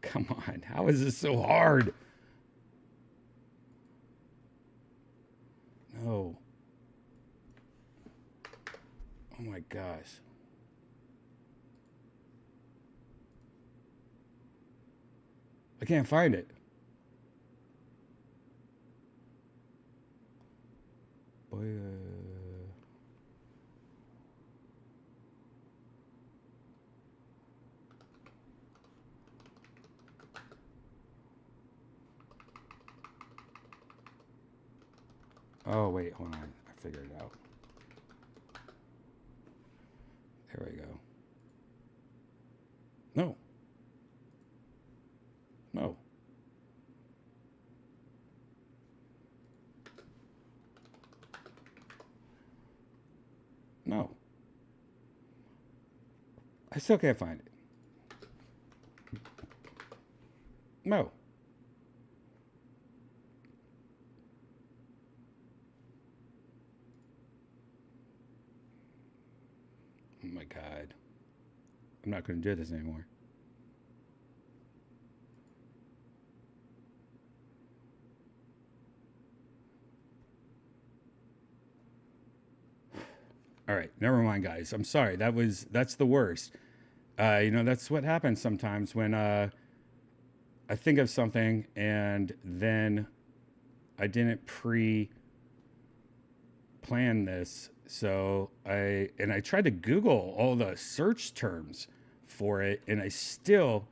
Come on, how is this so hard? No. Oh my gosh. I can't find it. Boy, oh, wait, hold on. I figured it out. There we go. No. No. No. I still can't find it. No. Oh my God. I'm not going to do this anymore. All right, never mind, guys. I'm sorry. That's the worst. That's what happens sometimes when I think of something and then I didn't plan this. So I tried to Google all the search terms for it, and I still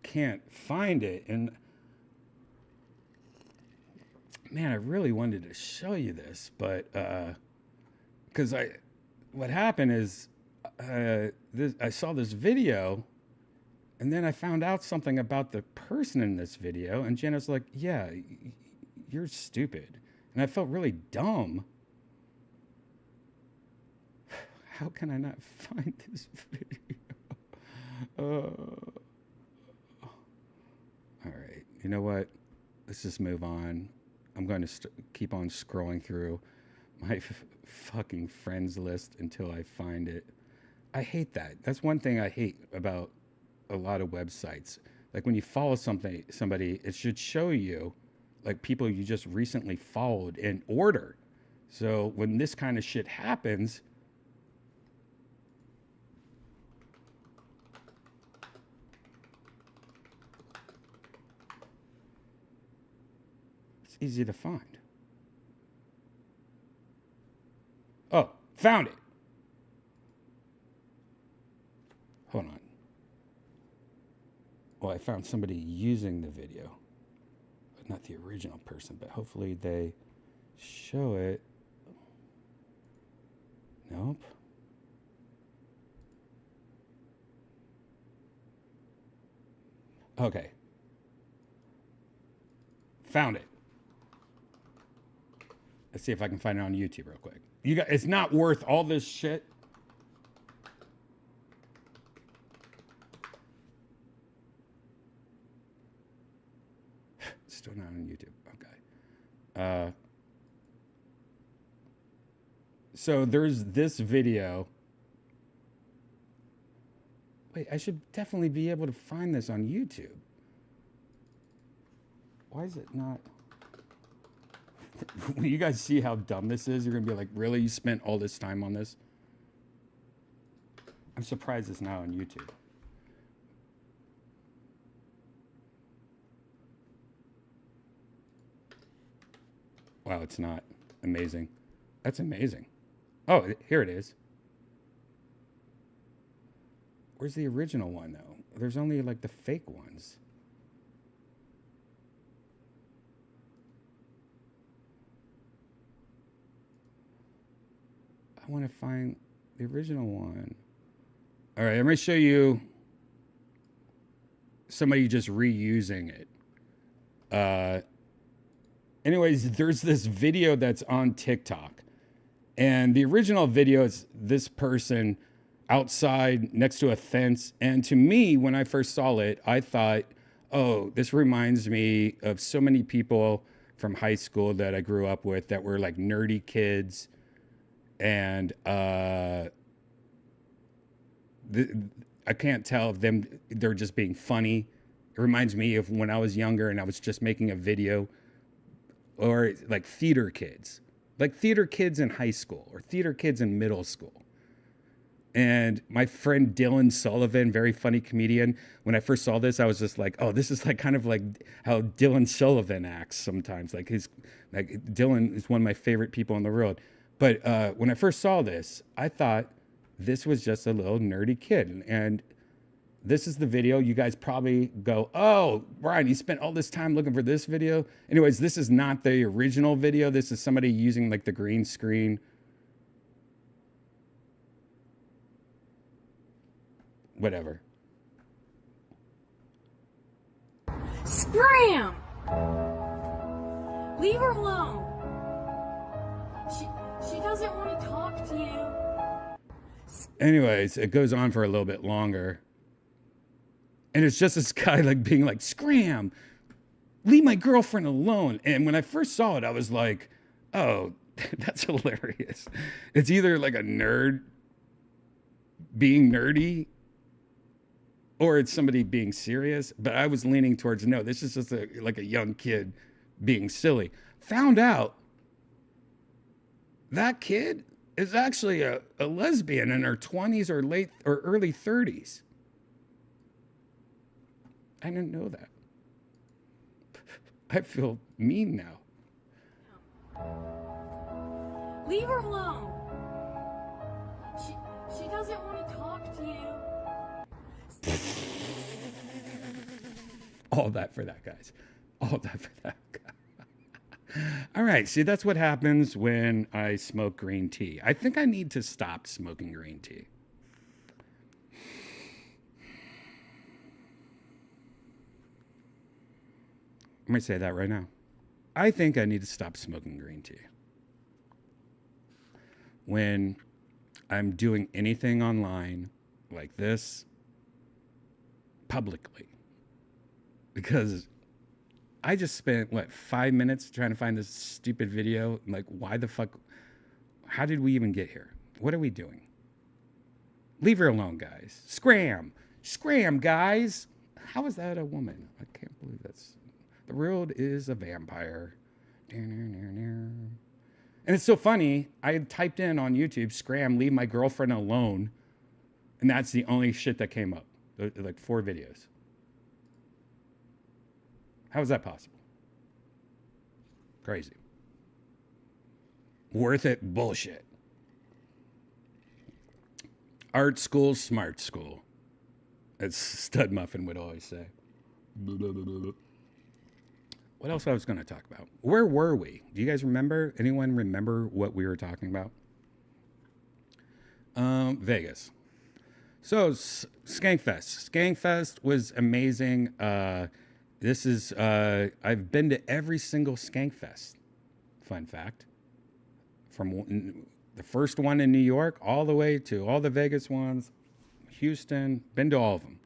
can't find it. And man, I really wanted to show you this, but because what happened is I saw this video, and then I found out something about the person in this video, and Jenna's like, yeah, you're stupid. And I felt really dumb. How can I not find this video? All right, you know what? Let's just move on. I'm going to keep on scrolling through my fucking friends list until I find it. I hate that. That's one thing I hate about a lot of websites. Like when you follow somebody, it should show you like people you just recently followed in order. So when this kind of shit happens, it's easy to find. Oh, found it. Hold on. Well, I found somebody using the video, but not the original person, but hopefully they show it. Nope. Okay. Found it. Let's see if I can find it on YouTube real quick. You guys, it's not worth all this shit. Still not on YouTube. Okay. So there's this video. Wait, I should definitely be able to find this on YouTube. Why is it not? When you guys see how dumb this is, you're going to be like, really? You spent all this time on this? I'm surprised it's not on YouTube. Wow, it's not. Amazing. That's amazing. Oh, here it is. Where's the original one, though? There's only, like, the fake ones. I want to find the original one. All right, I'm going to show you somebody just reusing it. Anyways, there's this video that's on TikTok. And the original video is this person outside next to a fence. And to me, when I first saw it, I thought, oh, this reminds me of so many people from high school that I grew up with that were like nerdy kids. And I can't tell if they're just being funny. It reminds me of when I was younger and I was just making a video. Or like theater kids in high school or theater kids in middle school. And my friend Dylan Sullivan, very funny comedian, when I first saw this, I was just like, oh, this is like kind of like how Dylan Sullivan acts sometimes. Like Dylan is one of my favorite people in the world. But when I first saw this, I thought this was just a little nerdy kid. And this is the video. You guys probably go, oh, Brian, you spent all this time looking for this video. Anyways, this is not the original video. This is somebody using like the green screen. Whatever. Scram! Leave her alone. She doesn't want to talk to you. Anyways, it goes on for a little bit longer. And it's just this guy like being like, scram, leave my girlfriend alone. And when I first saw it, I was like, oh, that's hilarious. It's either like a nerd being nerdy or it's somebody being serious. But I was leaning towards, no, this is just like a young kid being silly. Found out that kid is actually a lesbian in her 20s or late or early 30s. I didn't know that. I feel mean now. Leave her alone. She doesn't want to talk to you. All that for that, guys. All that for that. All right. See, that's what happens when I smoke green tea. I think I need to stop smoking green tea. I'm going to say that right now. I think I need to stop smoking green tea. When I'm doing anything online like this publicly, because I just spent, 5 minutes trying to find this stupid video. I'm like, why the fuck? How did we even get here? What are we doing? Leave her alone, guys. Scram. Scram, guys. How is that a woman? I can't believe that's... The world is a vampire. And it's so funny. I had typed in on YouTube, scram, leave my girlfriend alone. And that's the only shit that came up. Like 4 videos. How is that possible? Crazy. Worth it bullshit. Art school, smart school. As Stud Muffin would always say. What else I was going to talk about? Where were we? Do you guys remember? Anyone remember what we were talking about? Vegas. So, SKANKFEST. SKANKFEST was amazing. This is, I've been to every single SKANKFEST. Fun fact. From the first one in New York all the way to all the Vegas ones, Houston, been to all of them.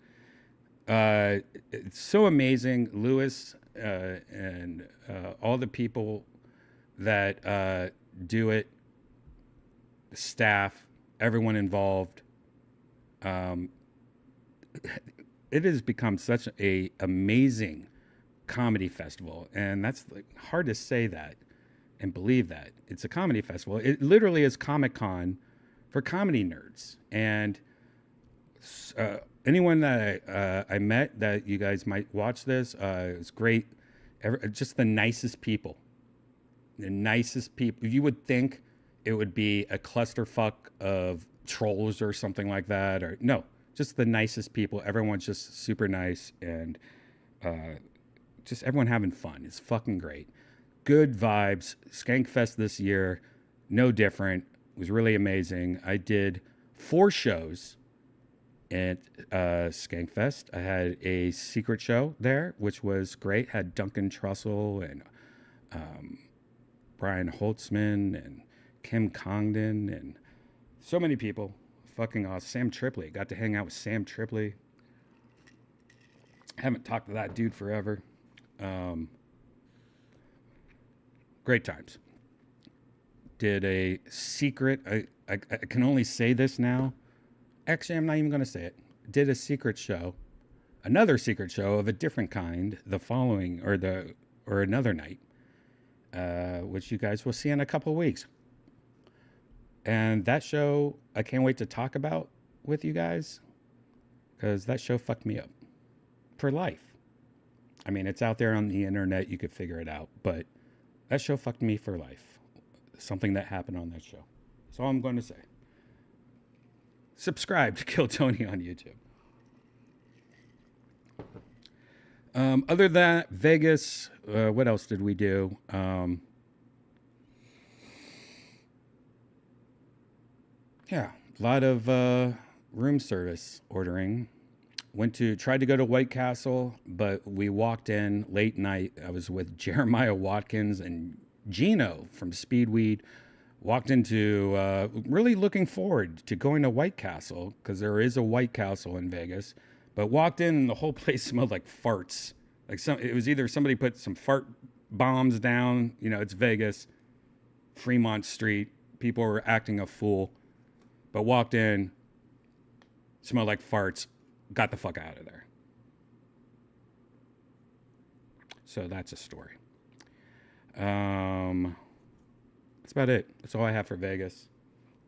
It's so amazing. Lewis and all the people that do it, the staff, everyone involved. It has become such a amazing comedy festival, and that's hard to say that and believe that it's a comedy festival. It literally is Comic-Con for comedy nerds, and anyone that I met that you guys might watch this, it was great. Just the nicest people. The nicest people. You would think it would be a clusterfuck of trolls or something like that. Or no, just the nicest people. Everyone's just super nice, and just everyone having fun. It's fucking great. Good vibes. SKANKFEST this year, no different. It was really amazing. I did 4 shows at SKANKFEST. I had a secret show there, which was great. Had Duncan Trussell and Brian Holtzman and Kim Congdon and so many people. Fucking awesome. Sam Tripoli. Got to hang out with Sam Tripoli. Haven't talked to that dude forever. Great times. Did a secret. I can only say this now. Actually, I'm not even going to say it. Did a secret show, another secret show of a different kind, the following or another night, which you guys will see in a couple of weeks. And that show, I can't wait to talk about with you guys, because that show fucked me up for life. I mean, it's out there on the internet. You could figure it out, but that show fucked me for life. Something that happened on that show. That's all I'm going to say. Subscribe to Kill Tony on YouTube. Other than that, Vegas, what else did we do? Yeah, a lot of room service ordering. Tried to go to White Castle, but we walked in late night. I was with Jeremiah Watkins and Gino from Speedweed. Walked into really looking forward to going to White Castle, because there is a White Castle in Vegas. But walked in and the whole place smelled like farts. It was either somebody put some fart bombs down. You know, it's Vegas, Fremont Street. People were acting a fool. But walked in, smelled like farts. Got the fuck out of there. So that's a story. That's about it. That's all I have for Vegas.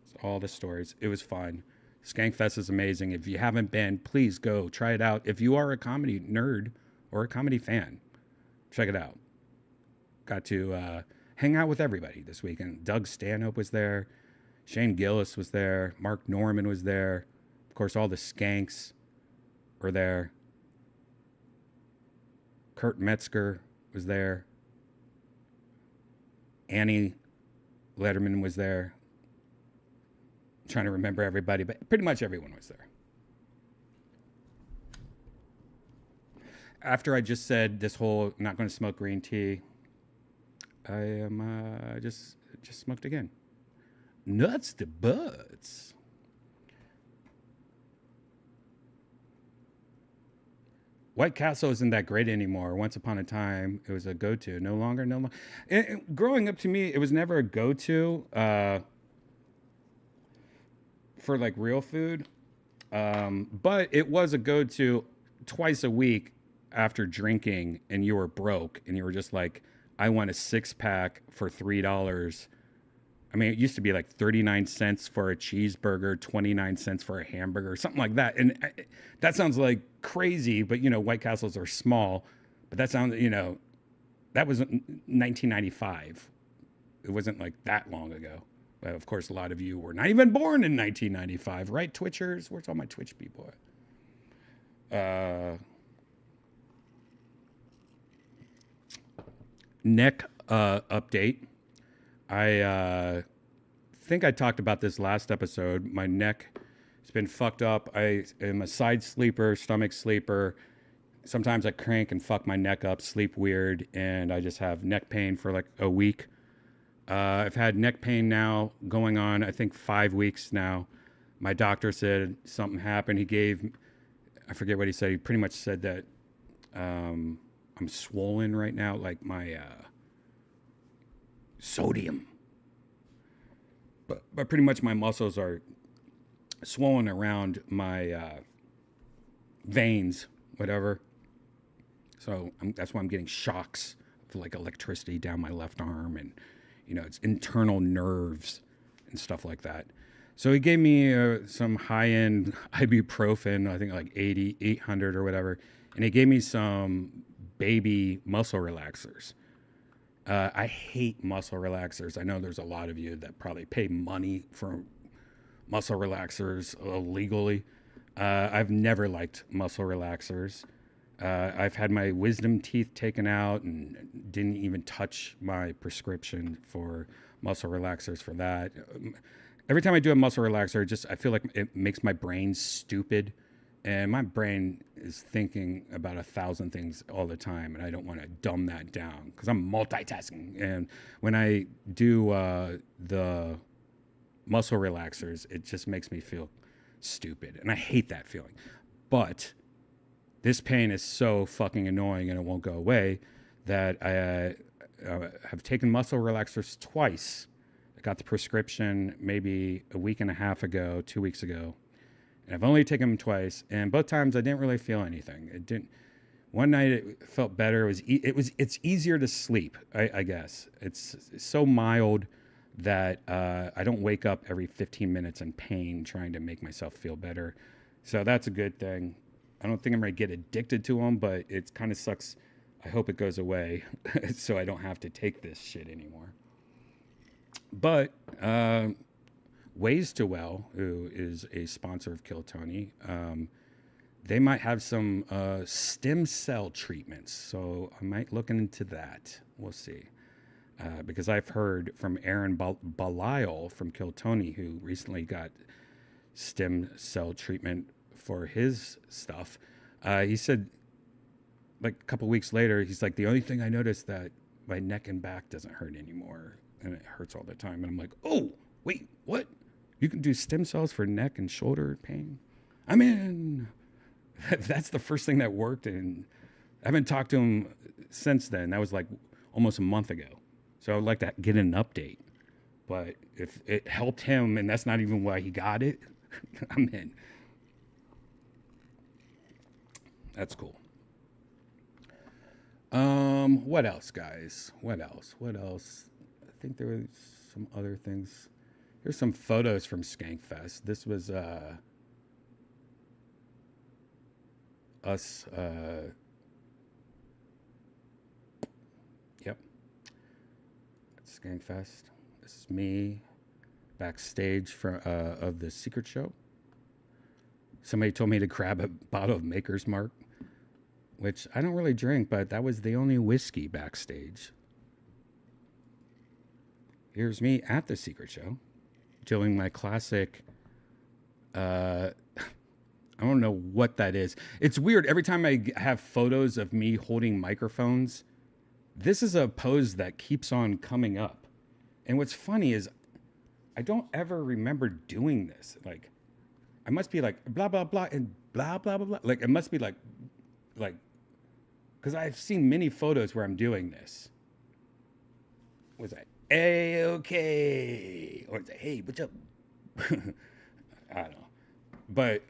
That's all the stories. It was fun. SKANKFEST is amazing. If you haven't been, please go try it out. If you are a comedy nerd or a comedy fan, check it out. Got to hang out with everybody this weekend. Doug Stanhope was there. Shane Gillis was there. Mark Norman was there. Of course, all the skanks were there. Kurt Metzger was there. Annie Letterman was there. I'm trying to remember everybody, but pretty much everyone was there. After I just said this whole not going to smoke green tea, I am just smoked again. Nuts to butts. White Castle isn't that great anymore. Once upon a time, it was a go-to. No longer. And growing up, to me, it was never a go-to for like real food, but it was a go-to twice a week after drinking, and you were broke, and you were just like, I want a 6-pack for $3. I mean, it used to be like 39 cents for a cheeseburger, 29 cents for a hamburger, something like that. And that sounds like crazy, but you know, White Castles are small. But that sounds, you know, that was 1995. It wasn't like that long ago. But of course, a lot of you were not even born in 1995, right? Twitchers? Where's all my Twitch people at? Neck update. I think I talked about this last episode. My neck has been fucked up. I am a side sleeper, stomach sleeper. Sometimes I crank and fuck my neck up, sleep weird, and I just have neck pain for like a week. I've had neck pain now going on, I think 5 weeks now. My doctor said something happened. He gave, I forget what he said. He pretty much said that I'm swollen right now, like my sodium. But pretty much my muscles are swollen around my veins, whatever. So that's why I'm getting shocks of like electricity down my left arm, and you know, it's internal nerves and stuff like that. So he gave me some high-end ibuprofen, I think like 800 or whatever, and he gave me some baby muscle relaxers. I hate muscle relaxers. I know there's a lot of you that probably pay money for muscle relaxers illegally. I've never liked muscle relaxers. I've had my wisdom teeth taken out and didn't even touch my prescription for muscle relaxers for that. Every time I do a muscle relaxer, I feel like it makes my brain stupid. And my brain is thinking about 1,000 things all the time, and I don't want to dumb that down because I'm multitasking. And when I do the muscle relaxers, it just makes me feel stupid, and I hate that feeling. But this pain is so fucking annoying, and it won't go away, that I have taken muscle relaxers twice. I got the prescription maybe a week and a half ago, 2 weeks ago. And I've only taken them twice, and both times I didn't really feel anything. It didn't. One night it felt better. It's easier to sleep, I guess. It's so mild that I don't wake up every 15 minutes in pain trying to make myself feel better. So that's a good thing. I don't think I'm going to get addicted to them, but it kind of sucks. I hope it goes away so I don't have to take this shit anymore. But Ways to Well, who is a sponsor of Kill Tony, they might have some stem cell treatments. So I might look into that. We'll see. Because I've heard from Aaron Belial from Kill Tony, who recently got stem cell treatment for his stuff. He said, like a couple weeks later, he's like, the only thing I noticed that my neck and back doesn't hurt anymore, and it hurts all the time. And I'm like, oh, wait, what? You can do stem cells for neck and shoulder pain? I'm in. That's the first thing that worked, and I haven't talked to him since then. That was like almost a month ago. So I would like to get an update. But if it helped him, and that's not even why he got it, I'm in. That's cool. What else, guys? What else? I think there was some other things. Here's some photos from SKANKFEST. This was us. Yep. SKANKFEST. This is me backstage of the Secret Show. Somebody told me to grab a bottle of Maker's Mark. which I don't really drink, but that was the only whiskey backstage. Here's me at the secret show doing my classic, I don't know what that is. It's weird. Every time I have photos of me holding microphones, this is a pose that keeps on coming up. And what's funny is I don't ever remember doing this. Like, I must be like, blah, blah, blah, and blah, blah, blah, blah. Like, it must be like, because I've seen many photos where I'm doing this. What's that? Hey, okay. Or it's like, hey, what's up? I don't know. But,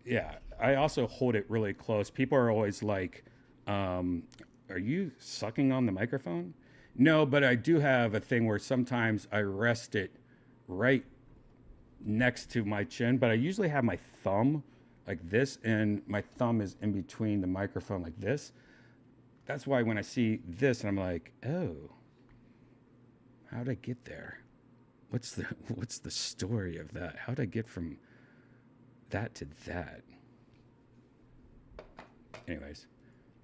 yeah, I also hold it really close. People are always like, are you sucking on the microphone? No, but I do have a thing where sometimes I rest it right next to my chin, but I usually have my thumb like this, and my thumb is in between the microphone like this. That's why when I see this, I'm like, oh, how'd I get there? What's the story of that? How'd I get from that to that? Anyways,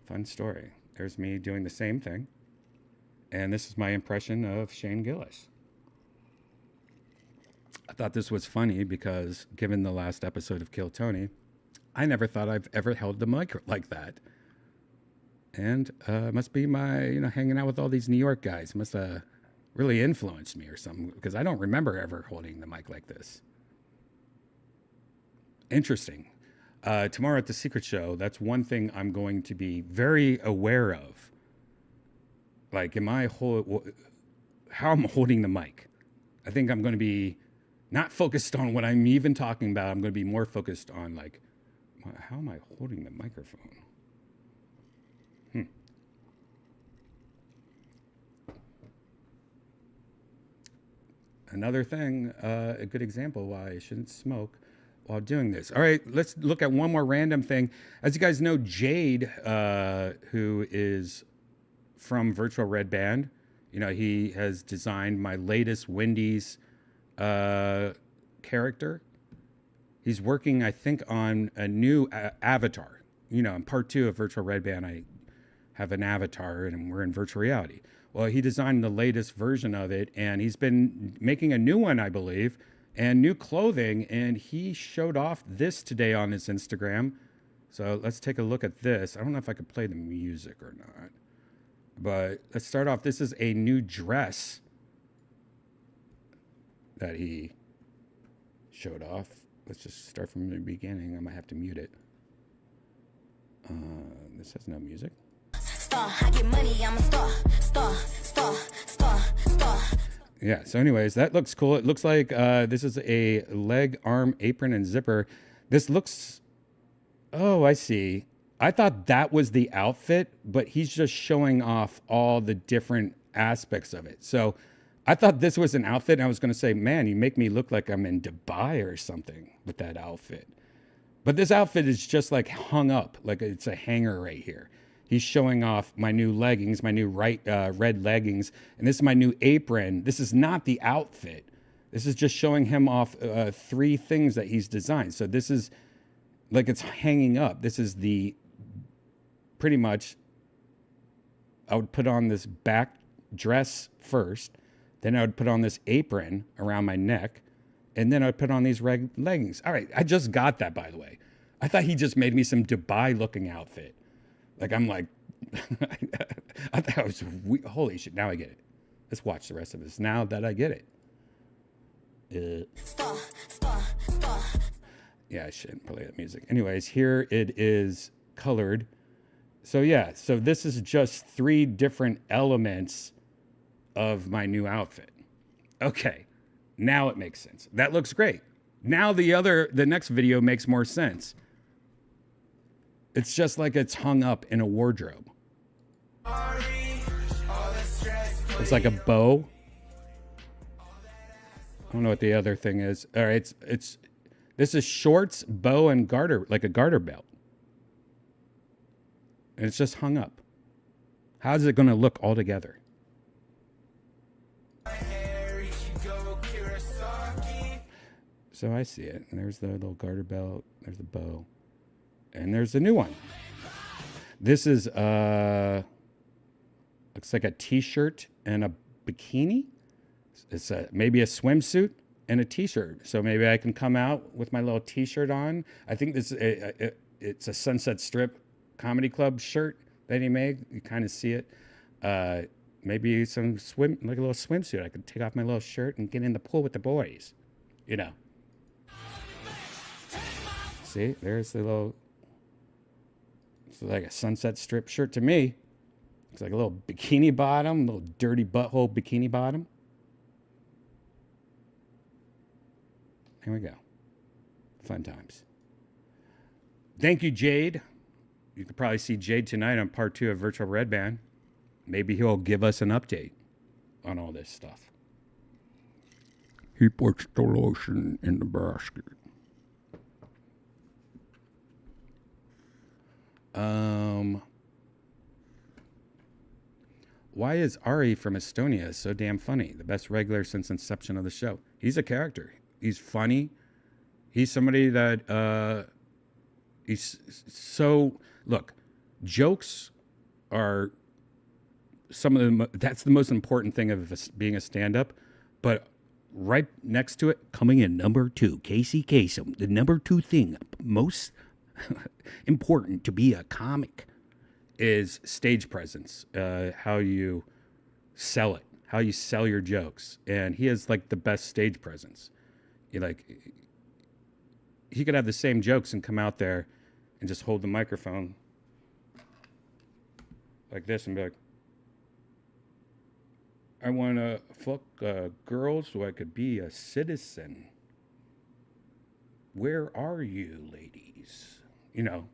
fun story. There's me doing the same thing. And this is my impression of Shane Gillis. I thought this was funny because given the last episode of Kill Tony, I never thought I've ever held the mic like that. And it must be my, hanging out with all these New York guys. Must have really influenced me or something, because I don't remember ever holding the mic like this. Interesting. Tomorrow at the Secret Show, that's one thing I'm going to be very aware of. Like, how I'm holding the mic. I think I'm going to be not focused on what I'm even talking about. I'm going to be more focused on, like, how am I holding the microphone? Another thing, a good example why I shouldn't smoke while doing this. All right, let's look at one more random thing. As you guys know, Jade, who is from Virtual Redban, he has designed my latest Wendy's character. He's working, I think, on a new avatar. In part 2 of Virtual Redban, I have an avatar and we're in virtual reality. Well, he designed the latest version of it, and he's been making a new one, I believe, and new clothing, and he showed off this today on his Instagram. So let's take a look at this. I don't know if I could play the music or not, but let's start off. This is a new dress that he showed off. Let's just start from the beginning. I might have to mute it. This has no music. I get money, I'm a star. Yeah, so anyways, that looks cool. It looks like this is a leg, arm, apron, and zipper. This looks... Oh, I see. I thought that was the outfit, but he's just showing off all the different aspects of it. So I thought this was an outfit, and I was going to say, man, you make me look like I'm in Dubai or something with that outfit. But this outfit is just like hung up, like it's a hanger right here. He's showing off my new leggings, my new red leggings, and this is my new apron. This is not the outfit. This is just showing him off 3 things that he's designed. So this is like it's hanging up. This is the pretty much, I would put on this back dress first, then I would put on this apron around my neck, and then I would put on these red leggings. All right, I just got that, by the way. I thought he just made me some Dubai-looking outfit. Like, I'm like, I thought I was, holy shit, now I get it. Let's watch the rest of this now that I get it. Yeah, I shouldn't play that music. Anyways, here it is colored. So yeah, so this is just 3 different elements of my new outfit. Okay, now it makes sense. That looks great. Now the next video makes more sense. It's just like it's hung up in a wardrobe. It's like a bow. I don't know what the other thing is. All right, this is shorts, bow, and garter, like a garter belt. And it's just hung up. How's it going to look all together? So I see it. And there's the little garter belt. There's the bow. And there's the new one. This is looks like a t-shirt and a bikini. It's maybe a swimsuit and a t-shirt. So maybe I can come out with my little t-shirt on. I think this it's a Sunset Strip comedy club shirt that he made. You kind of see it. Maybe some like a little swimsuit. I could take off my little shirt and get in the pool with the boys. You know. See, there's the little. It's like a Sunset Strip shirt to me. It's like a little bikini bottom, little dirty butthole bikini bottom. Here we go. Fun times. Thank you, Jade. You could probably see Jade tonight on part 2 of Virtual Redban. Maybe he'll give us an update on all this stuff. He puts the lotion in the basket. Why is Ari from Estonia so damn funny? The best regular since inception of the show. He's a character. He's funny. He's somebody that he's so look. Jokes are some of the that's the most important thing of being a stand-up. But right next to it, coming in number 2, Casey Kasem, the number 2 thing most important to be a comic is stage presence, how you sell it, how you sell your jokes. And he has like the best stage presence. He could have the same jokes and come out there and just hold the microphone like this and be like, I want to fuck girls so I could be a citizen. Where are you, ladies? You know.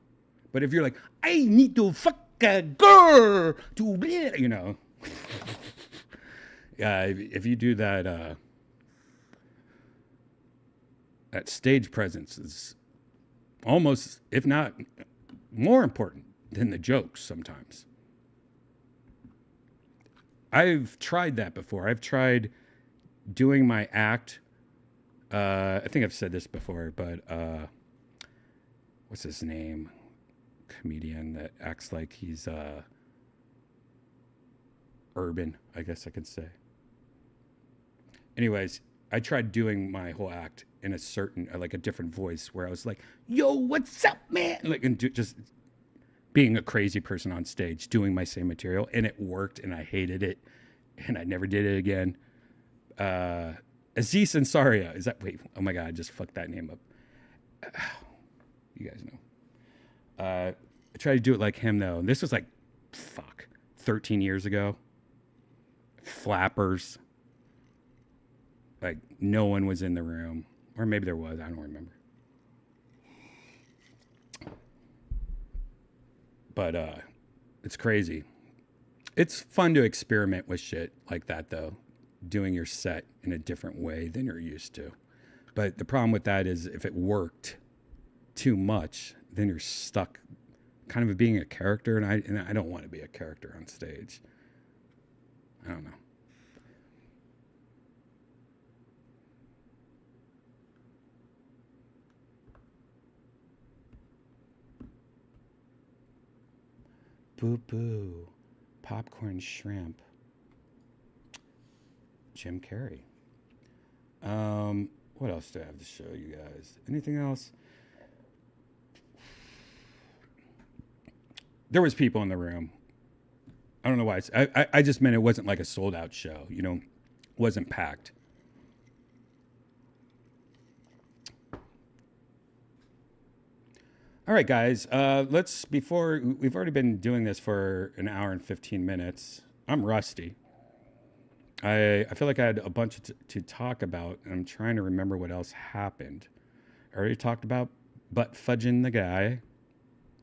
But if you're like, I need to fuck a girl to be, you know. Yeah, if you do that, that stage presence is almost, if not more important than the jokes sometimes. I've tried that before. I've tried doing my act. I think I've said this before, but what's his name? Comedian that acts like he's urban, I guess I could say. Anyways, I tried doing my whole act in a certain, like a different voice where I was like, yo, what's up, man? Like, and just being a crazy person on stage, doing my same material, and it worked, and I hated it, and I never did it again. Aziz Ansariya, is that, wait, oh my God, I just fucked that name up. You guys know. I tried to do it like him, though, and this was like, 13 years ago. Flappers. Like, no one was in the room. Or maybe there was, I don't remember. But it's crazy. It's fun to experiment with shit like that, though. Doing your set in a different way than you're used to. But the problem with that is if it worked too much, then you're stuck kind of being a character. And I don't want to be a character on stage. I don't know. Boo boo. Popcorn shrimp. Jim Carrey. What else do I have to show you guys? Anything else? There was people in the room. I don't know why. I just meant it wasn't like a sold out show. You know, wasn't packed. All right, guys. Before we've already been doing this for an hour and 15 minutes. I'm rusty. I feel like I had a bunch to talk about, and I'm trying to remember what else happened. I already talked about butt fudging the guy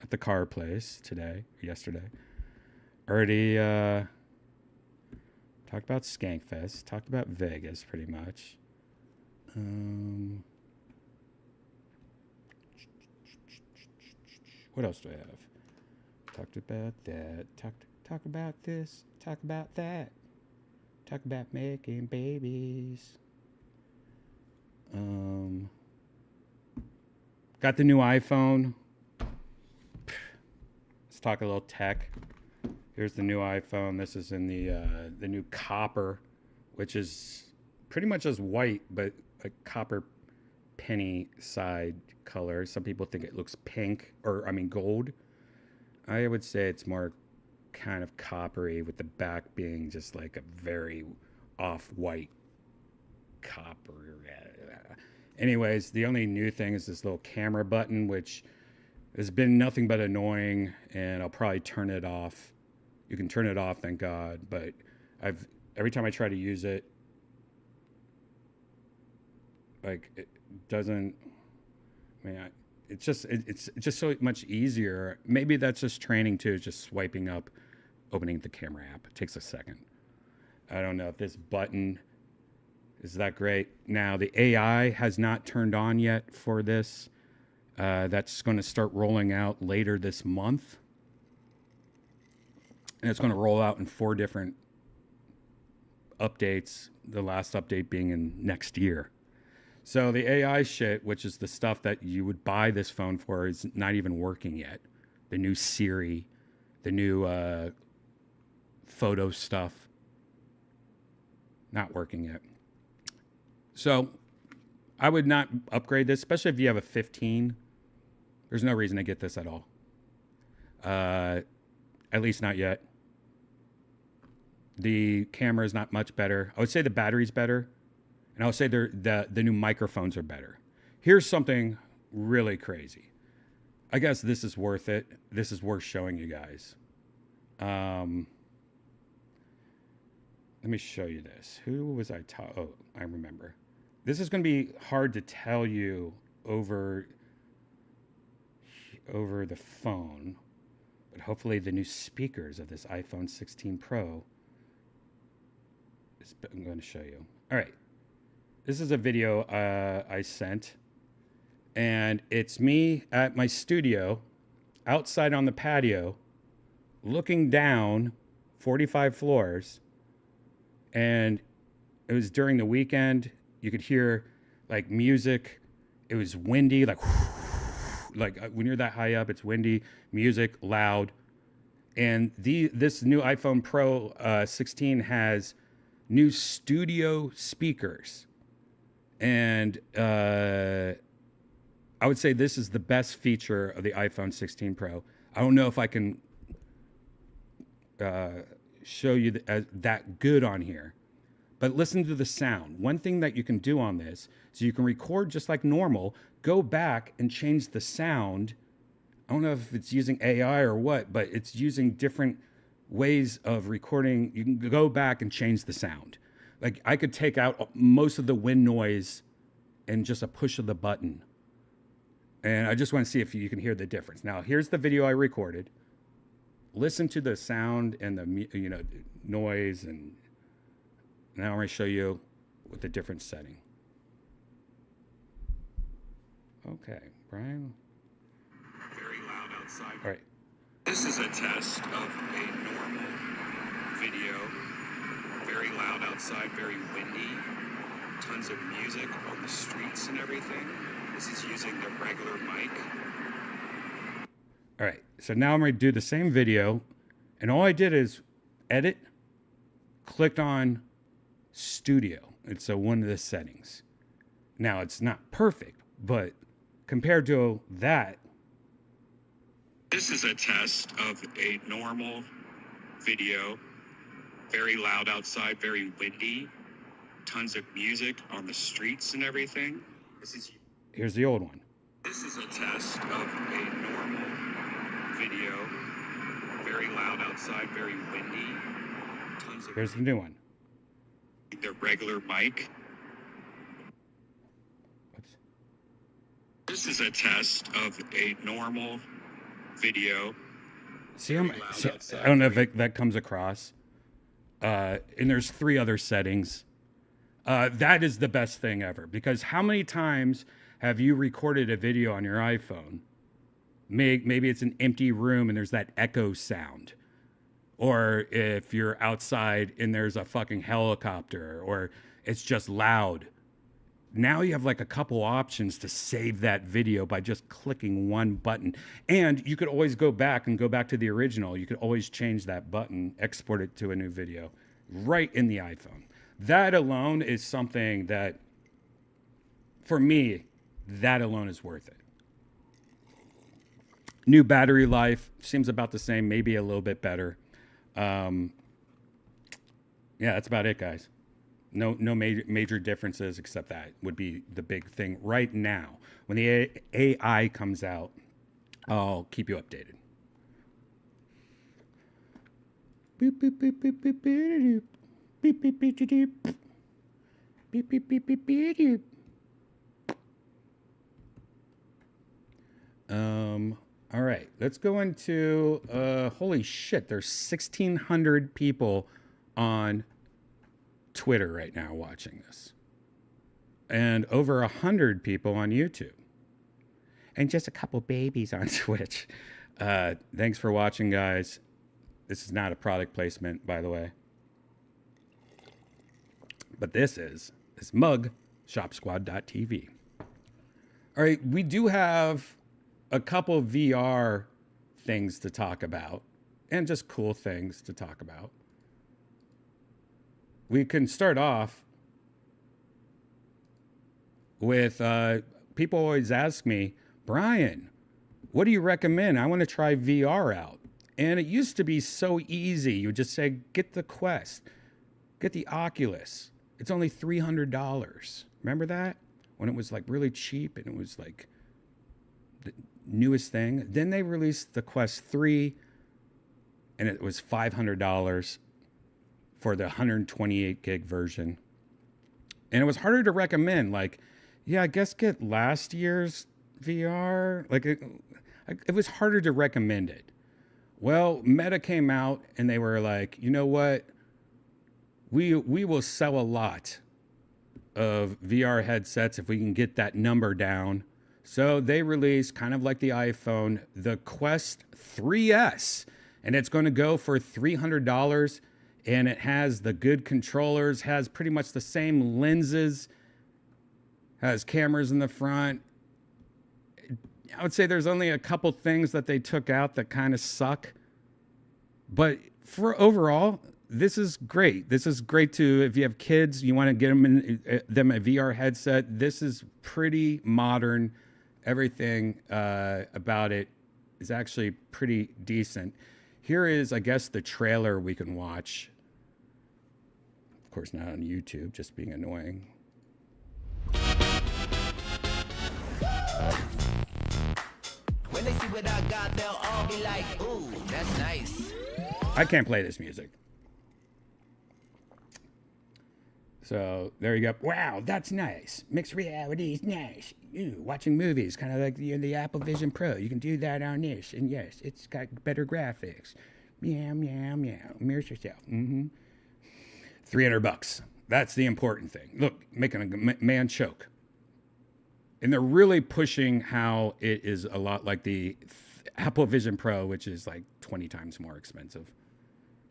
at the car place yesterday. Already talked about SKANKFEST. Talked about Vegas pretty much. What else do I have? Talked about that. Talk about this. Talk about that. Talk about making babies. Got the new iPhone. Let's talk a little tech. Here's the new iPhone. This is in the new copper, which is pretty much as white, but a copper penny side color. Some people think it looks pink, or I mean gold. I would say it's more kind of coppery, with the back being just like a very off-white copper. Anyways, the only new thing is this little camera button, which has been nothing but annoying, and I'll probably turn it off. You can turn it off, thank God, but every time I try to use it, like, it doesn't. I mean, it's just so much easier. Maybe that's just training too, just swiping up, opening the camera app. It takes a second. I don't know if this button is that great. Now, the AI has not turned on yet for this. That's going to start rolling out later this month. And it's going to roll out in 4 different updates, the last update being in next year. So the AI shit, which is the stuff that you would buy this phone for, is not even working yet. The new Siri, the new photo stuff, not working yet. So I would not upgrade this, especially if you have a 15. There's no reason to get this at all. At least not yet. The camera is not much better. I would say the battery's better. And I would say the new microphones are better. Here's something really crazy. I guess this is worth it. This is worth showing you guys. Let me show you this. Who was I oh, I remember. This is going to be hard to tell you over the phone, but hopefully the new speakers of this iPhone 16 Pro is, I'm going to show you. All right. This is a video I sent, and it's me at my studio outside on the patio looking down 45 floors, and it was during the weekend. You could hear like music. It was windy, like when you're that high up, it's windy, music, loud. And this new iPhone Pro 16 has new studio speakers. And I would say this is the best feature of the iPhone 16 Pro. I don't know if I can show you that good on here, but listen to the sound. One thing that you can do on this is you can record just like normal, go back and change the sound. I don't know if it's using AI or what, but it's using different ways of recording. You can go back and change the sound. Like, I could take out most of the wind noise and just a push of the button. And I just want to see if you can hear the difference. Now, here's the video I recorded. Listen to the sound and the noise, and now I'm going to show you with a different setting. Okay, Brian. Very loud outside. All right. This is a test of a normal video. Very loud outside, very windy. Tons of music on the streets and everything. This is using the regular mic. All right, so now I'm going to do the same video, and all I did is edit, clicked on studio. It's one of the settings. Now, it's not perfect, but compared to that. This is a test of a normal video. Very loud outside, very windy. Tons of music on the streets and everything. Here's the old one. This is a test of a normal video. Very loud outside, very windy. Tons of. Here's the new one. The regular mic. Oops. This is a test of a normal video. See, I don't know if that comes across. And there's 3 other settings. That is the best thing ever, because how many times have you recorded a video on your iPhone? Maybe it's an empty room and there's that echo sound. Or if you're outside and there's a fucking helicopter, or it's just loud. now you have like a couple options to save that video by just clicking one button. And you could always go back to the original. You could always change that button, export it to a new video right in the iPhone. That alone is something that, for me, that alone is worth it. New battery life seems about the same, maybe a little bit better. Yeah, that's about it, guys. No major differences, except that would be the big thing right now. When the AI comes out, I'll keep you updated. Boop, boop, boop, boop, boop, boop, boop, boop, boop, boop, boop. Beep, beep, beep, beep, beep, beep. All right, let's go into, holy shit, there's 1,600 people on Twitter right now watching this. And over 100 people on YouTube. And just a couple babies on Twitch. Thanks for watching, guys. This is not a product placement, by the way. But this mug, shopsquad.tv. All right, we do have a couple VR things to talk about and just cool things to talk about. We can start off with people always ask me, Brian, what do you recommend? I want to try VR out. And it used to be so easy. You would just say, get the Quest, get the Oculus. It's only $300. Remember that? When it was like really cheap and it was like the newest thing. Then they released the Quest 3 and it was $500 for the 128 gig version. And it was harder to recommend. Like, yeah, I guess get last year's VR. Like it was harder to recommend it. Well, Meta came out and they were like, you know what? We will sell a lot of VR headsets if we can get that number down. So they released, kind of like the iPhone, the Quest 3S. And it's going to go for $300. And it has the good controllers, has pretty much the same lenses, has cameras in the front. I would say there's only a couple things that they took out that kind of suck. But for overall, this is great. This is great to, if you have kids, you want to get them a VR headset. This is pretty modern. Everything about it is actually pretty decent. Here is, I guess, the trailer we can watch. Of course, not on YouTube, just being annoying. When they see what I got, they'll all be like, ooh, that's nice. I can't play this music. So there you go. Wow, that's nice. Mixed reality is nice. Ooh, watching movies, kind of like the Apple Vision Pro. You can do that on this. And yes, it's got better graphics. Meow, meow, meow. Immerse yourself. $300. That's the important thing. Look, making a man choke. And they're really pushing how it is a lot like the Apple Vision Pro, which is like 20 times more expensive.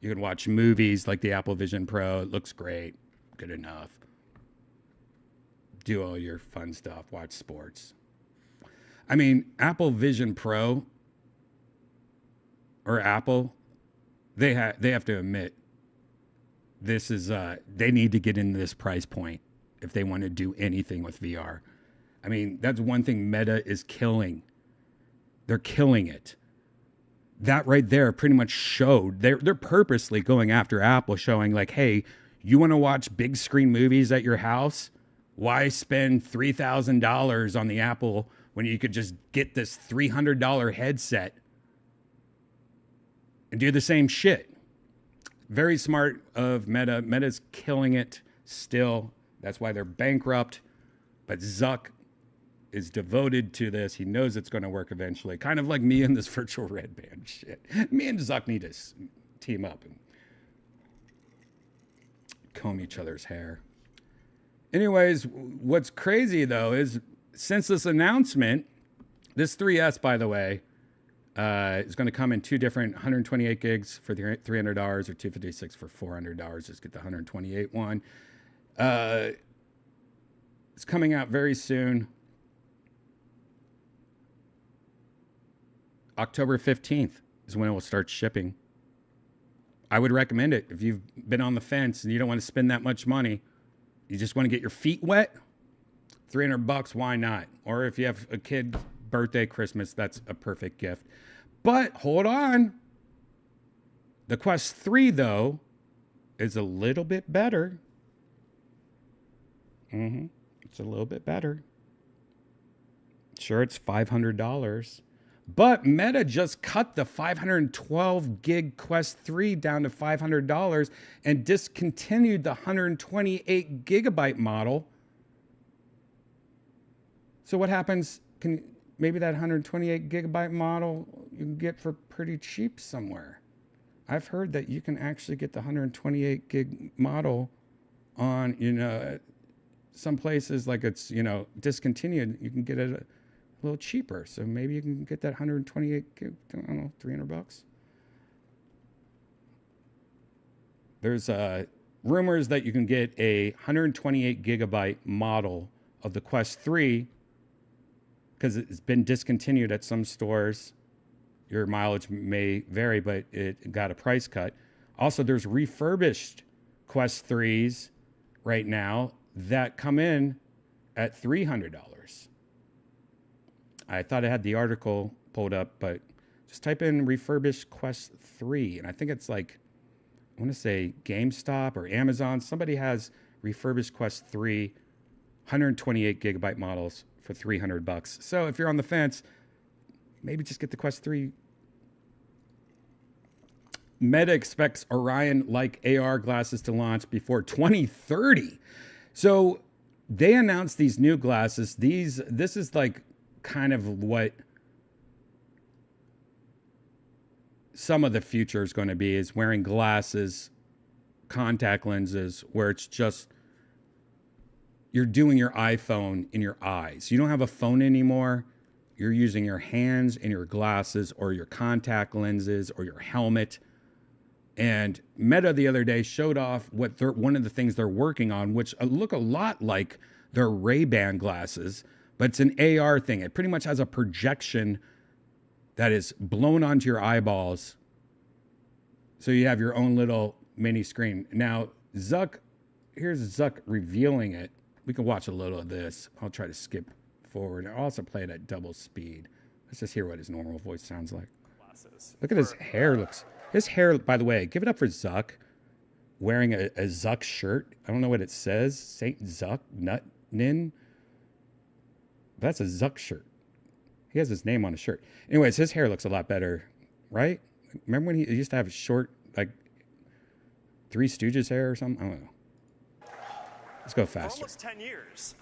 You can watch movies like the Apple Vision Pro. It looks great. Good enough. Do all your fun stuff. Watch sports. I mean, Apple Vision Pro or Apple, they have to admit this is they need to get into this price point if they want to do anything with VR. I mean, that's one thing Meta is killing. They're killing it. That right there pretty much showed they're purposely going after Apple, showing like, hey, you want to watch big screen movies at your house? Why spend $3,000 on the Apple when you could just get this $300 headset and do the same shit? Very smart of Meta. Meta's killing it still. That's why they're bankrupt. But Zuck is devoted to this. He knows it's going to work eventually. Kind of like me and this virtual Redban shit. Me and Zuck need to team up and comb each other's hair. Anyways, what's crazy though is since this announcement, this 3S, by the way, is going to come in two different 128 gigs for the $300 or 256 for $400. Just get the 128 one. It's coming out very soon. October 15th is when it will start shipping. I would recommend it if you've been on the fence and you don't want to spend that much money. You just want to get your feet wet. $300, why not? Or if you have a kid, birthday, Christmas, that's a perfect gift. But hold on. The Quest 3, though, is a little bit better. It's a little bit better. Sure, it's $500. But Meta just cut the 512 gig Quest 3 down to $500 and discontinued the 128 gigabyte model. So what happens? Maybe that 128 gigabyte model you can get for pretty cheap somewhere. I've heard that you can actually get the 128 gig model on, some places like it's, discontinued. You can get it a little cheaper. So maybe you can get that 128 gig, I don't know, $300. There's rumors that you can get a 128 gigabyte model of the Quest 3 because it's been discontinued at some stores. Your mileage may vary, but it got a price cut. Also, there's refurbished Quest 3s right now that come in at $300. I thought I had the article pulled up, but just type in refurbished Quest 3. And I think it's like, I want to say GameStop or Amazon. Somebody has refurbished Quest 3, 128 gigabyte models for $300. So if you're on the fence, maybe just get the Quest 3. Meta expects Orion-like AR glasses to launch before 2030. So they announced these new glasses. This is like kind of what some of the future is going to be, is wearing glasses, contact lenses, where it's just you're doing your iPhone in your eyes. You don't have a phone anymore. You're using your hands and your glasses or your contact lenses or your helmet. And Meta the other day showed off one of the things they're working on, which look a lot like their Ray-Ban glasses, but it's an AR thing. It pretty much has a projection that is blown onto your eyeballs. So you have your own little mini screen. Now, here's Zuck revealing it. We can watch a little of this. I'll try to skip forward. I'll also play it at double speed. Let's just hear what his normal voice sounds like. Look at his hair. His hair, by the way, give it up for Zuck, wearing a Zuck shirt. I don't know what it says. Saint Zuck, Nut-Nin. That's a Zuck shirt. He has his name on a shirt. Anyways, his hair looks a lot better, right? Remember when he used to have short, like, Three Stooges hair or something? I don't know. Let's go faster. For almost 10 years.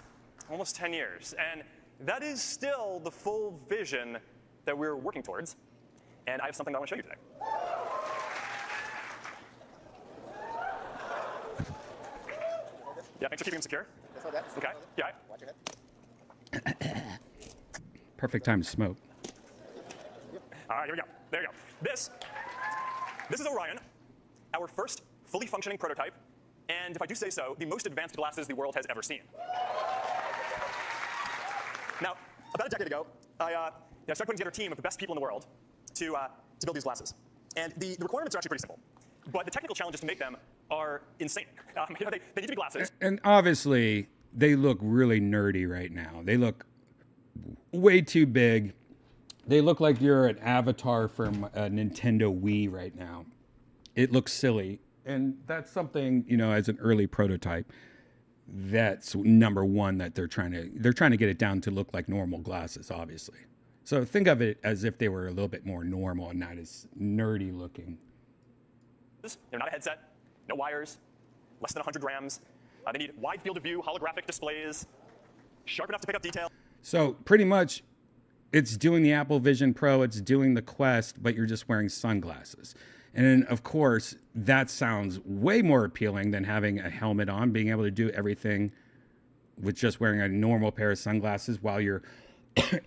Almost 10 years. And that is still the full vision that we're working towards. And I have something that I want to show you today. Yeah, thanks for keeping them secure. Okay, yeah. Watch your head. Perfect time to smoke. All right, here we go. There you go. This is Orion, our first fully functioning prototype, and if I do say so, the most advanced glasses the world has ever seen. Now, about a decade ago, I started putting together a team of the best people in the world to build these glasses. And the requirements are actually pretty simple, but the technical challenges to make them are insane. They need to be glasses. And obviously, they look really nerdy right now. They look way too big. They look like you're an avatar from a Nintendo Wii right now. It looks silly. And that's something, as an early prototype, that's number one that they're trying to get it down to look like normal glasses, obviously. So think of it as if they were a little bit more normal and not as nerdy looking. They're not a headset, no wires, less than 100 grams. They need wide field of view, holographic displays, sharp enough to pick up detail. So pretty much it's doing the Apple Vision Pro, it's doing the Quest, but you're just wearing sunglasses. And then, of course, that sounds way more appealing than having a helmet on, being able to do everything with just wearing a normal pair of sunglasses while you're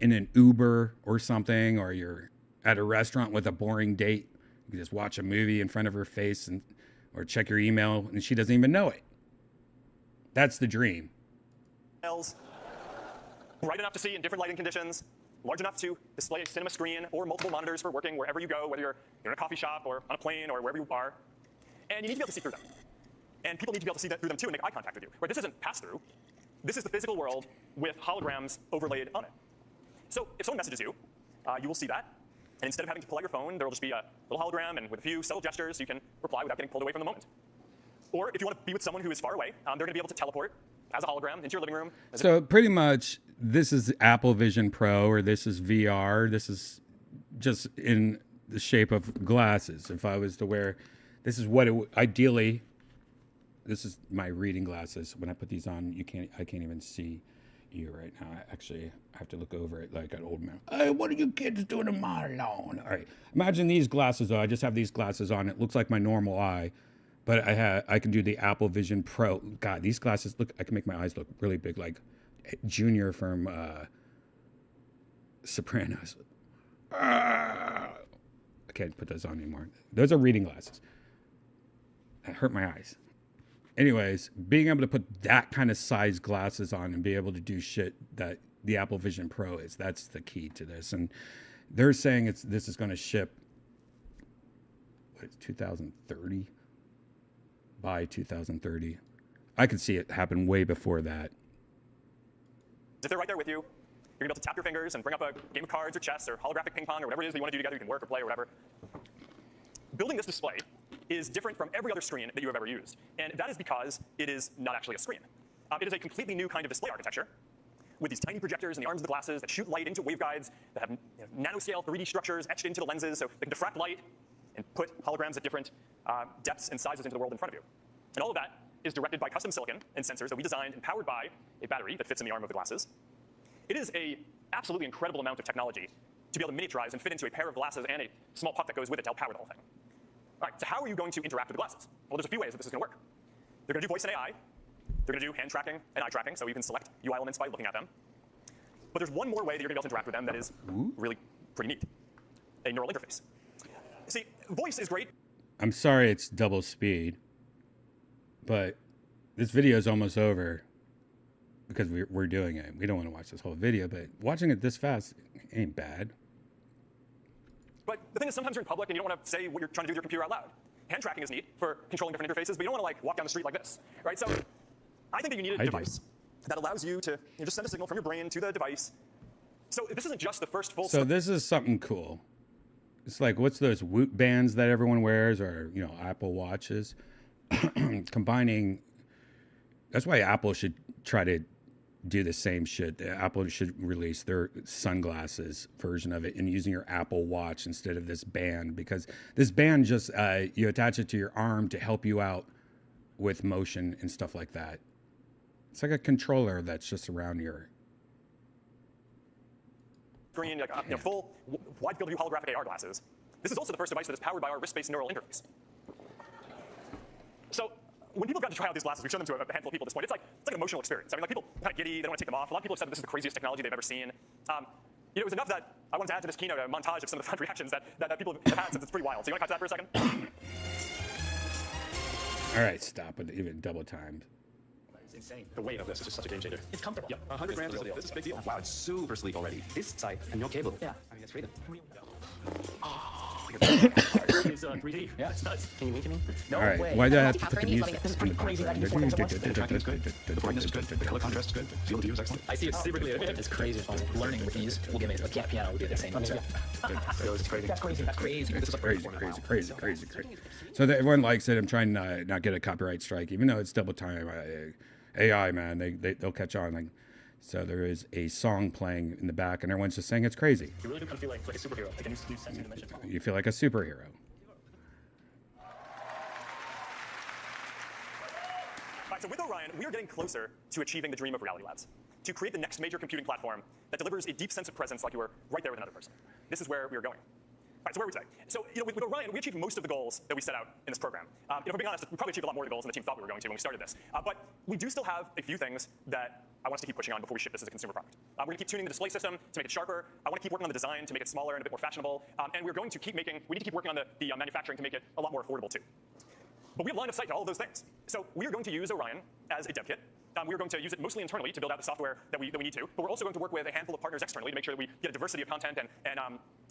in an Uber or something, or you're at a restaurant with a boring date. You can just watch a movie in front of her face or check your email, and she doesn't even know it. That's the dream. bright enough to see in different lighting conditions, large enough to display a cinema screen or multiple monitors for working wherever you go, whether you're in a coffee shop or on a plane or wherever you are. And you need to be able to see through them. And people need to be able to see through them too and make eye contact with you. Right? This isn't pass-through. This is the physical world with holograms overlaid on it. So if someone messages you, you will see that. And instead of having to pull out your phone, there will just be a little hologram, and with a few subtle gestures, you can reply without getting pulled away from the moment. Or if you want to be with someone who is far away, they're going to be able to teleport as a hologram into your living room. So pretty much, this is Apple Vision Pro, or this is VR. This is just in the shape of glasses. If I was to wear, this is what it ideally. This is my reading glasses. When I put these on, I can't even see you right now. I have to look over it like an old man. Hey, what are you kids doing in my lawn? All right. Imagine these glasses though. I just have these glasses on. It looks like my normal eye. But I can do the Apple Vision Pro. God, these glasses look. I can make my eyes look really big, like Junior from Sopranos. I can't put those on anymore. Those are reading glasses. That hurt my eyes. Anyways, being able to put that kind of size glasses on and be able to do shit that the Apple Vision Pro that's the key to this. And they're saying this is going to ship. What, 2030. By 2030. I could see it happen way before that. If they're right there with you, you're going to be able to tap your fingers and bring up a game of cards or chess or holographic ping pong or whatever it is that you want to do together. You can work or play or whatever. Building this display is different from every other screen that you have ever used. And that is because it is not actually a screen. It is a completely new kind of display architecture with these tiny projectors in the arms of the glasses that shoot light into waveguides that have nanoscale 3D structures etched into the lenses so they can diffract light and put holograms at different depths and sizes into the world in front of you. And all of that is directed by custom silicon and sensors that we designed and powered by a battery that fits in the arm of the glasses. It is an absolutely incredible amount of technology to be able to miniaturize and fit into a pair of glasses and a small puck that goes with it to help power the whole thing. All right, so how are you going to interact with the glasses? Well, there's a few ways that this is going to work. They're going to do voice and AI. They're going to do hand tracking and eye tracking, so you can select UI elements by looking at them. But there's one more way that you're going to be able to interact with them that is really pretty neat: a neural interface. See, voice is great. I'm sorry it's double speed, but this video is almost over because we're doing it. We don't want to watch this whole video, but watching it this fast ain't bad. But the thing is, sometimes you're in public and you don't want to say what you're trying to do with your computer out loud. Hand tracking is neat for controlling different interfaces, but you don't want to like walk down the street like this, right? So I think that you need a device that allows you to just send a signal from your brain to the device. So this isn't just the first full. So this is something cool. It's like, what's those Whoop bands that everyone wears, or Apple Watches? Combining. That's why Apple should try to do the same shit. Apple should release their sunglasses version of it and using your Apple Watch instead of this band, because this band just you attach it to your arm to help you out with motion and stuff like that. It's like a controller that's just around your screen, like full wide field of view holographic AR glasses. This is also the first device that is powered by our wrist-based neural interface. So when people got to try out these glasses, we've shown them to a handful of people at this point. It's like an emotional experience. I mean, like people kind of giddy, they don't want to take them off. A lot of people have said that this is the craziest technology they've ever seen. It was enough that I wanted to add to this keynote a montage of some of the fun reactions that people have had, since it's pretty wild. So you want to catch that for a second? All right, stop it. Even double timed. It's insane. The weight of this is just such a game changer. It's comfortable. Yeah, 100 grams. This is a big deal. Wow, it's super sleek already. This side and no cable. Yeah. I mean, it's freedom. It's 3D. Yeah. It's nuts. Can you wink at me? No All right, way. why do I have to After put the me, music? this is pretty crazy that you can focus on one. The tracking is good. The brightness is good. The color contrast is good. Field of view is excellent. I see it's super clear. It's crazy fun. Learning with these will give me a piano will do the same. It's crazy. That's crazy. That's crazy. This is a Crazy. So that everyone likes it. I'm trying to not get a copyright strike, even though it's double time. AI, man, they'll catch on. Like, so there is a song playing in the back, and everyone's just saying it's crazy. You really do kind of feel like a superhero, like a new sensory dimension. You feel like a superhero. All right, so with Orion, we are getting closer to achieving the dream of Reality Labs, to create the next major computing platform that delivers a deep sense of presence like you were right there with another person. This is where we are going. All right, so where are we today? So with Orion, we achieved most of the goals that we set out in this program. If we're being honest, we probably achieved a lot more of the goals than the team thought we were going to when we started this. But we do still have a few things that I want us to keep pushing on before we ship this as a consumer product. We're going to keep tuning the display system to make it sharper. I want to keep working on the design to make it smaller and a bit more fashionable. And we're going to keep making, we need to keep working on the manufacturing to make it a lot more affordable too. But we have line of sight to all of those things. So we are going to use Orion as a dev kit. We're going to use it mostly internally to build out the software that we need to, but we're also going to work with a handful of partners externally to make sure that we get a diversity of content and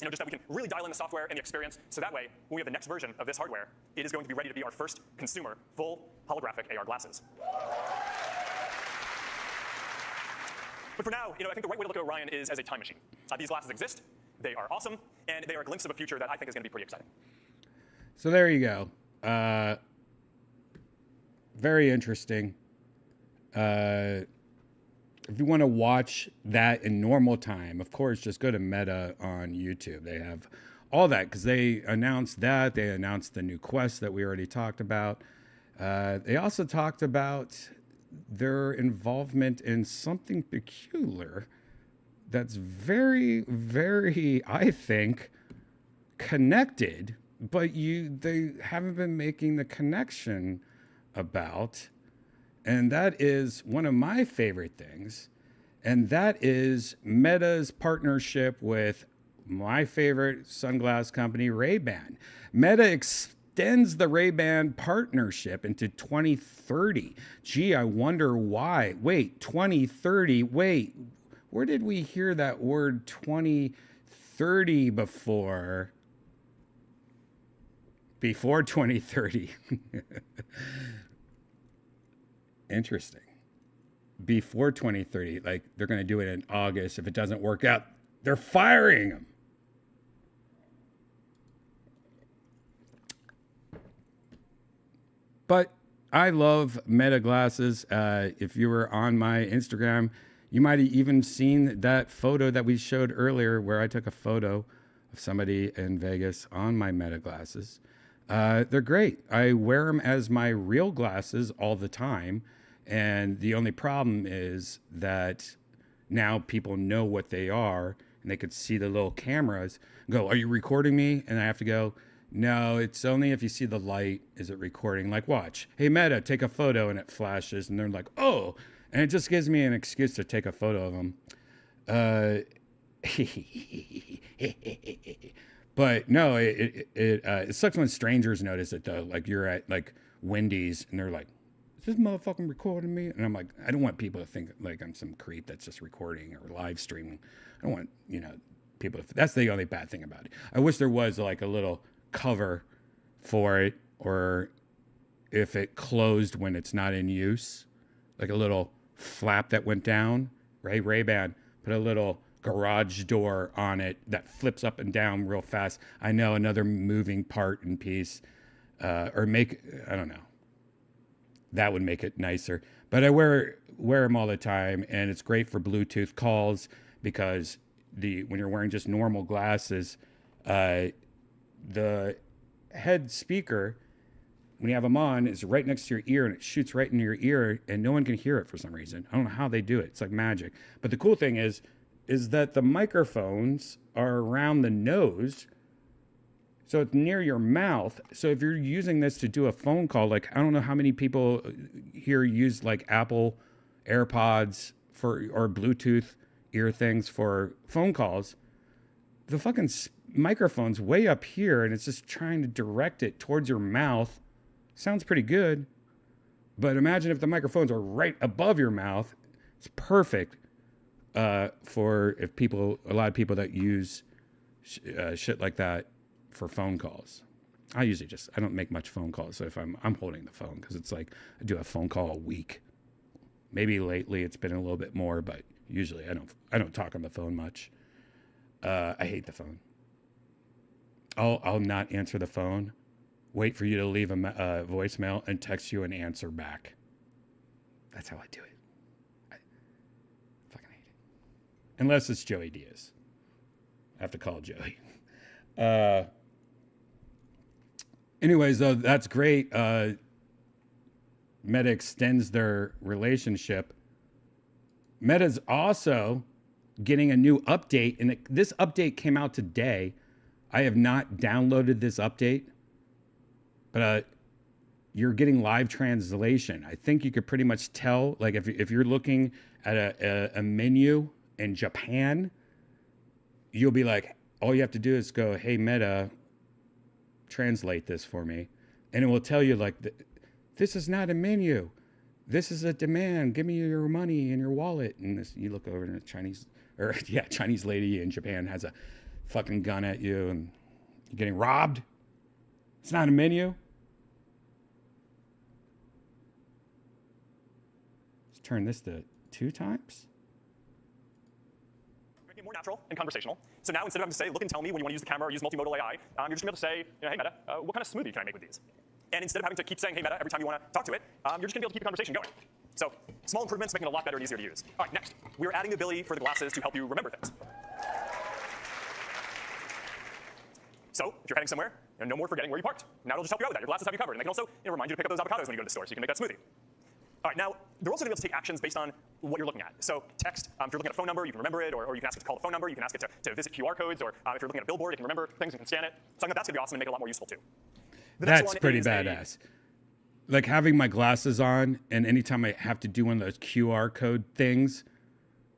just that we can really dial in the software and the experience. So that way, when we have the next version of this hardware, it is going to be ready to be our first consumer full holographic AR glasses. But for now, I think the right way to look at Orion is as a time machine. These glasses exist, they are awesome, and they are a glimpse of a future that I think is going to be pretty exciting. So there you go. Very interesting. If you want to watch that in normal time, of course, just go to Meta on YouTube. They have all that because they announced that. They announced the new Quest that we already talked about. They also talked about their involvement in something peculiar that's very, very, I think, connected, but they haven't been making the connection about, and that is one of my favorite things, and that is Meta's partnership with my favorite sunglass company, Redban. Meta extends the Redban partnership into 2030. Gee, I wonder why. Wait, 2030. Wait, where did we hear that word 2030 before? Before 2030. Interesting. Before 2030, like they're going to do it in August. If it doesn't work out, they're firing them. But I love Meta glasses. If you were on my Instagram, you might have even seen that photo that we showed earlier where I took a photo of somebody in Vegas on my Meta glasses. They're great. I wear them as my real glasses all the time. And the only problem is that now people know what they are and they could see the little cameras and go, are you recording me? And I have to go, no, it's only if you see the light is it recording. Like, watch. Hey, Meta, take a photo, and it flashes. And they're like, oh. And it just gives me an excuse to take a photo of them. But no, it sucks when strangers notice it, though. Like, you're at, like, Wendy's, and they're like, is this motherfucking recording me? And I'm like, I don't want people to think, like, I'm some creep that's just recording or live streaming. I don't want, people to... That's the only bad thing about it. I wish there was, like, a little cover for it, or if it closed when it's not in use, like a little flap that went down, right? Ray-Ban put a little garage door on it that flips up and down real fast. I know, another moving part and piece, I don't know. That would make it nicer. But I wear them all the time, and it's great for Bluetooth calls because when you're wearing just normal glasses, the head speaker, when you have them on, is right next to your ear, and it shoots right into your ear, and no one can hear it for some reason. I don't know how they do it. It's like magic. But the cool thing is that the microphones are around the nose, so it's near your mouth. So if you're using this to do a phone call, like, I don't know how many people here use like Apple AirPods or Bluetooth ear things for phone calls. The fucking microphone's way up here, and it's just trying to direct it towards your mouth. Sounds pretty good, but imagine if the microphones are right above your mouth. It's perfect for a lot of people that use shit like that for phone calls. I don't make much phone calls, so if I'm holding the phone, because it's like I do a phone call a week. Maybe lately it's been a little bit more, but usually I don't talk on the phone much. I hate the phone. I'll not answer the phone, wait for you to leave a voicemail, and text you an answer back. That's how I do it. I fucking hate it. Unless it's Joey Diaz. I have to call Joey. Anyways, though, that's great. Meta extends their relationship. Meta's also getting a new update, and this update came out today. I have not downloaded this update, but you're getting live translation. I think you could pretty much tell, like if you're looking at a menu in Japan, you'll be like, all you have to do is go, hey, Meta, translate this for me. And it will tell you, like, this is not a menu. this is a demand. Give me your money and your wallet. And this, you look over and a Chinese lady in Japan has a fucking gun at you and you're getting robbed. It's not a menu. Let's turn this to 2 times. Making it more natural and conversational. So now instead of having to say, look and tell me when you want to use the camera or use multimodal AI, you're just going to be able to say, hey Meta, what kind of smoothie can I make with these? And instead of having to keep saying, hey Meta, every time you want to talk to it, you're just going to be able to keep the conversation going. So small improvements making it a lot better and easier to use. All right, next, we're adding the ability for the glasses to help you remember things. So if you're heading somewhere, no more forgetting where you parked. Now it'll just help you out with that. Your glasses have you covered, and they can also remind you to pick up those avocados when you go to the store, so you can make that smoothie. All right, now they're also going to be able to take actions based on what you're looking at. So text, if you're looking at a phone number, you can remember it, or you can ask it to call the phone number. You can ask it to visit QR codes, or if you're looking at a billboard, it can remember things and can scan it. So I think that's going to be awesome and make it a lot more useful too. That's pretty badass. Like having my glasses on, and anytime I have to do one of those QR code things,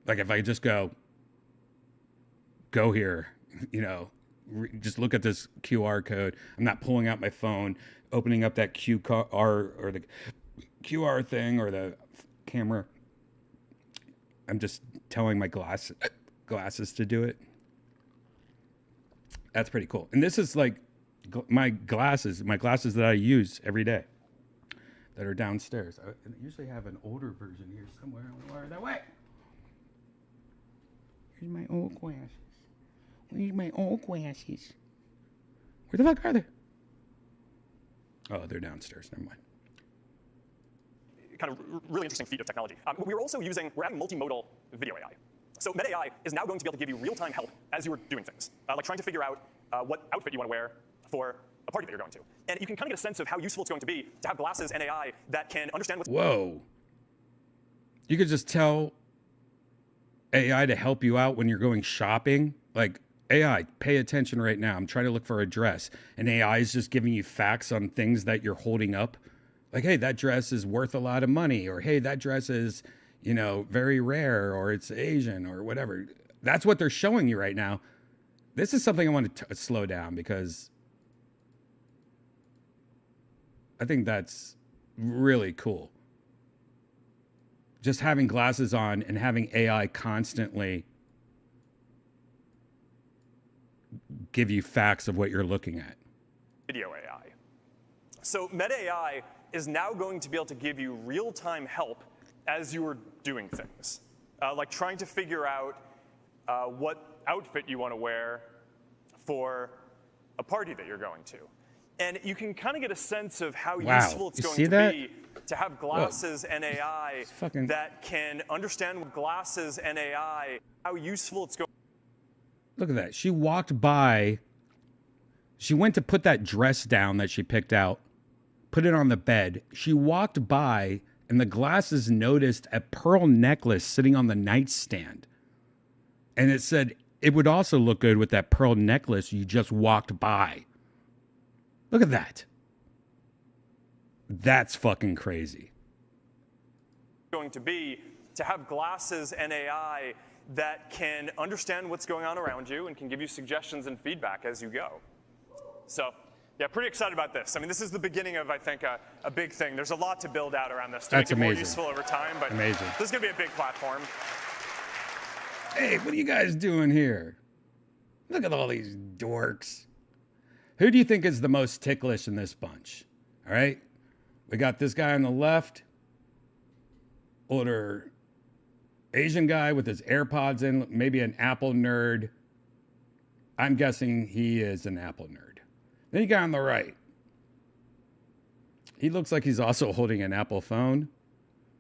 like if I just go here, you know, just look at this QR code. I'm not pulling out my phone, opening up that QR or the QR thing or the camera. I'm just telling my glasses to do it. That's pretty cool. And this is like my glasses that I use every day that are downstairs. I usually have an older version here somewhere. Where that way? Here's my old glasses. Where's my old glasses? Where the fuck are they? Oh, they're downstairs. Never mind. Kind of really interesting feat of technology. We're adding multimodal video AI. So Meta AI is now going to be able to give you real-time help as you are doing things, like trying to figure out what outfit you want to wear for a party that you're going to. And you can kind of get a sense of how useful it's going to be to have glasses and AI that can understand what's... Whoa. You could just tell AI to help you out when you're going shopping. Like, AI, pay attention right now. I'm trying to look for a dress. And AI is just giving you facts on things that you're holding up. Like, hey, that dress is worth a lot of money. Or, hey, that dress is, you know, very rare. Or it's Asian or whatever. That's what they're showing you right now. This is something I want to slow down because I think that's really cool. Just having glasses on and having AI constantly give you facts of what you're looking at. Video AI. So Meta AI is now going to be able to give you real-time help as you are doing things, like trying to figure out what outfit you want to wear for a party that you're going to. And you can kind of get a sense of how useful it's going to be to have glasses and AI that can understand glasses and AI, how useful it's going. Look at that. She walked by. She went to put that dress down that she picked out, put it on the bed. She walked by and the glasses noticed a pearl necklace sitting on the nightstand. And it said it would also look good with that pearl necklace you just walked by. Look at that. That's fucking crazy. Going to be to have glasses and AI that can understand what's going on around you and can give you suggestions and feedback as you go. So, yeah, pretty excited about this. I mean, this is the beginning of, I think, a big thing. There's a lot to build out around this to make it more useful over time, but this is going to be a big platform. Hey, what are you guys doing here? Look at all these dorks. Who do you think is the most ticklish in this bunch? All right? We got this guy on the left, older Asian guy with his AirPods in, maybe an Apple nerd. I'm guessing he is an Apple nerd. Then you got on the right. He looks like he's also holding an Apple phone,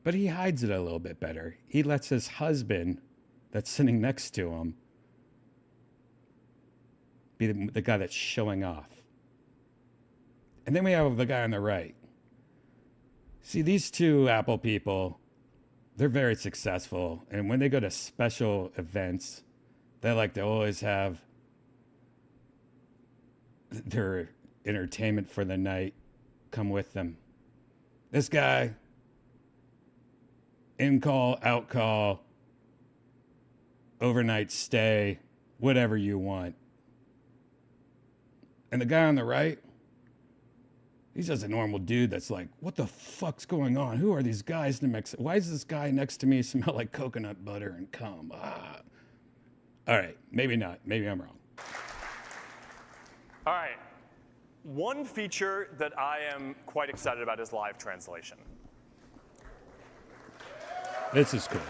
but he hides it a little bit better. He lets his husband that's sitting next to him be the guy that's showing off. And then we have the guy on the right. See, these two Apple people, they're very successful. And when they go to special events, they like to always have their entertainment for the night come with them. This guy, in call, out call, overnight stay, whatever you want. And the guy on the right, He's just a normal dude that's like, what the fuck's going on? Who are these guys in Mexico? Why does this guy next to me smell like coconut butter and cum? Ah. All right, maybe not. Maybe I'm wrong. All right. One feature that I am quite excited about is live translation. This is cool.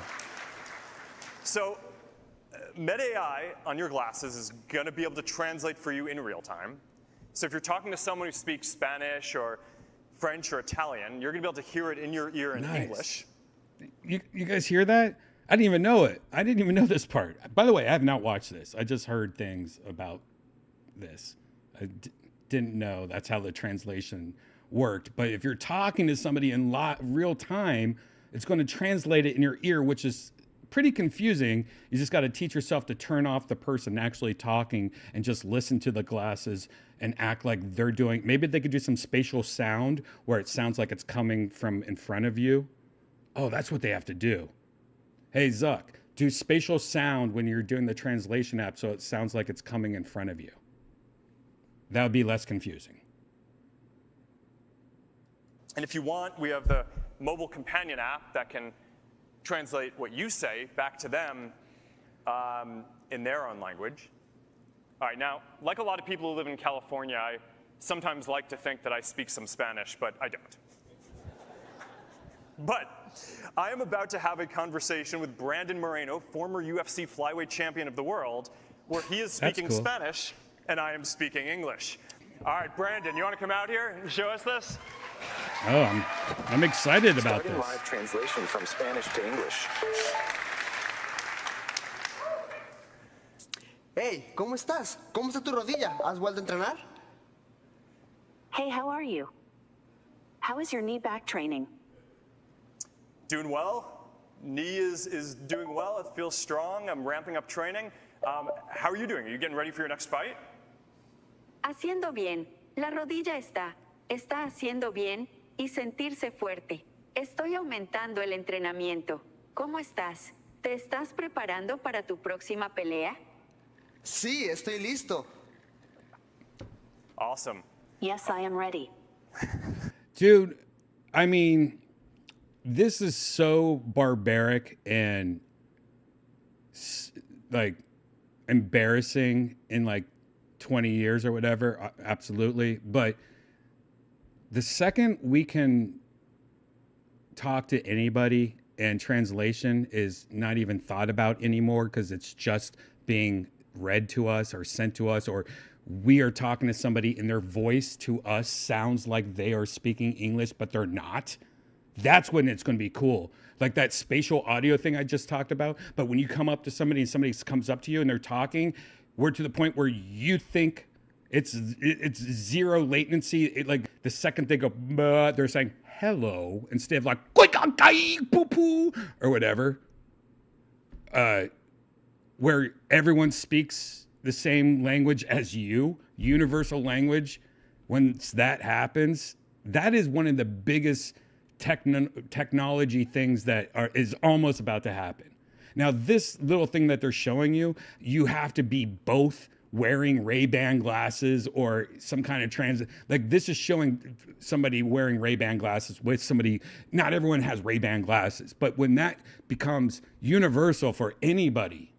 So, MedAI on your glasses is going to be able to translate for you in real time. So if you're talking to someone who speaks Spanish or French or Italian, you're going to be able to hear it in your ear in English. You guys hear that? I didn't even know it. I didn't even know this part. By the way, I have not watched this. I just heard things about this. I didn't know that's how the translation worked. But if you're talking to somebody in real time, it's going to translate it in your ear, which is pretty confusing. You just got to teach yourself to turn off the person actually talking and just listen to the glasses and act like they're doing. Maybe they could do some spatial sound where it sounds like it's coming from in front of you. Oh, that's what they have to do. Hey, Zuck, do spatial sound when you're doing the translation app so it sounds like it's coming in front of you. That would be less confusing. And if you want, we have the mobile companion app that can translate what you say back to them in their own language. All right, now, like a lot of people who live in California, I sometimes like to think that I speak some Spanish, but I don't. But I am about to have a conversation with Brandon Moreno, former UFC flyweight champion of the world, where he is speaking Spanish and I am speaking English. All right, Brandon, you want to come out here and show us this? Oh, I'm excited about this. Live translation from Spanish to English. Hey, ¿cómo estás? ¿Cómo está tu rodilla? ¿Has vuelto a entrenar? Hey, how are you? How is your knee back training? Doing well. Knee is doing well. It feels strong. I'm ramping up training. How are you doing? Are you getting ready for your next fight? Haciendo bien. La rodilla está haciendo bien y sentirse fuerte. Estoy aumentando el entrenamiento. ¿Cómo estás? ¿Te estás preparando para tu próxima pelea? Sí, estoy listo. Awesome. Yes, I am ready. Dude, I mean, this is so barbaric and like embarrassing in like 20 years or whatever. Absolutely. But the second we can talk to anybody and translation is not even thought about anymore because it's just being read to us or sent to us, or we are talking to somebody and their voice to us sounds like they are speaking English, but they're not. That's when it's going to be cool. Like that spatial audio thing I just talked about. But when you come up to somebody and somebody comes up to you and they're talking, we're to the point where you think it's zero latency. It, like the second they go, they're saying hello instead of like poo poo or whatever. Where everyone speaks the same language as you, universal language. Once that happens, that is one of the biggest technology things that is almost about to happen. Now, this little thing that they're showing you, you have to be both wearing Ray-Ban glasses or some kind of like this is showing somebody wearing Ray-Ban glasses with somebody. Not everyone has Ray-Ban glasses, but when that becomes universal for anybody,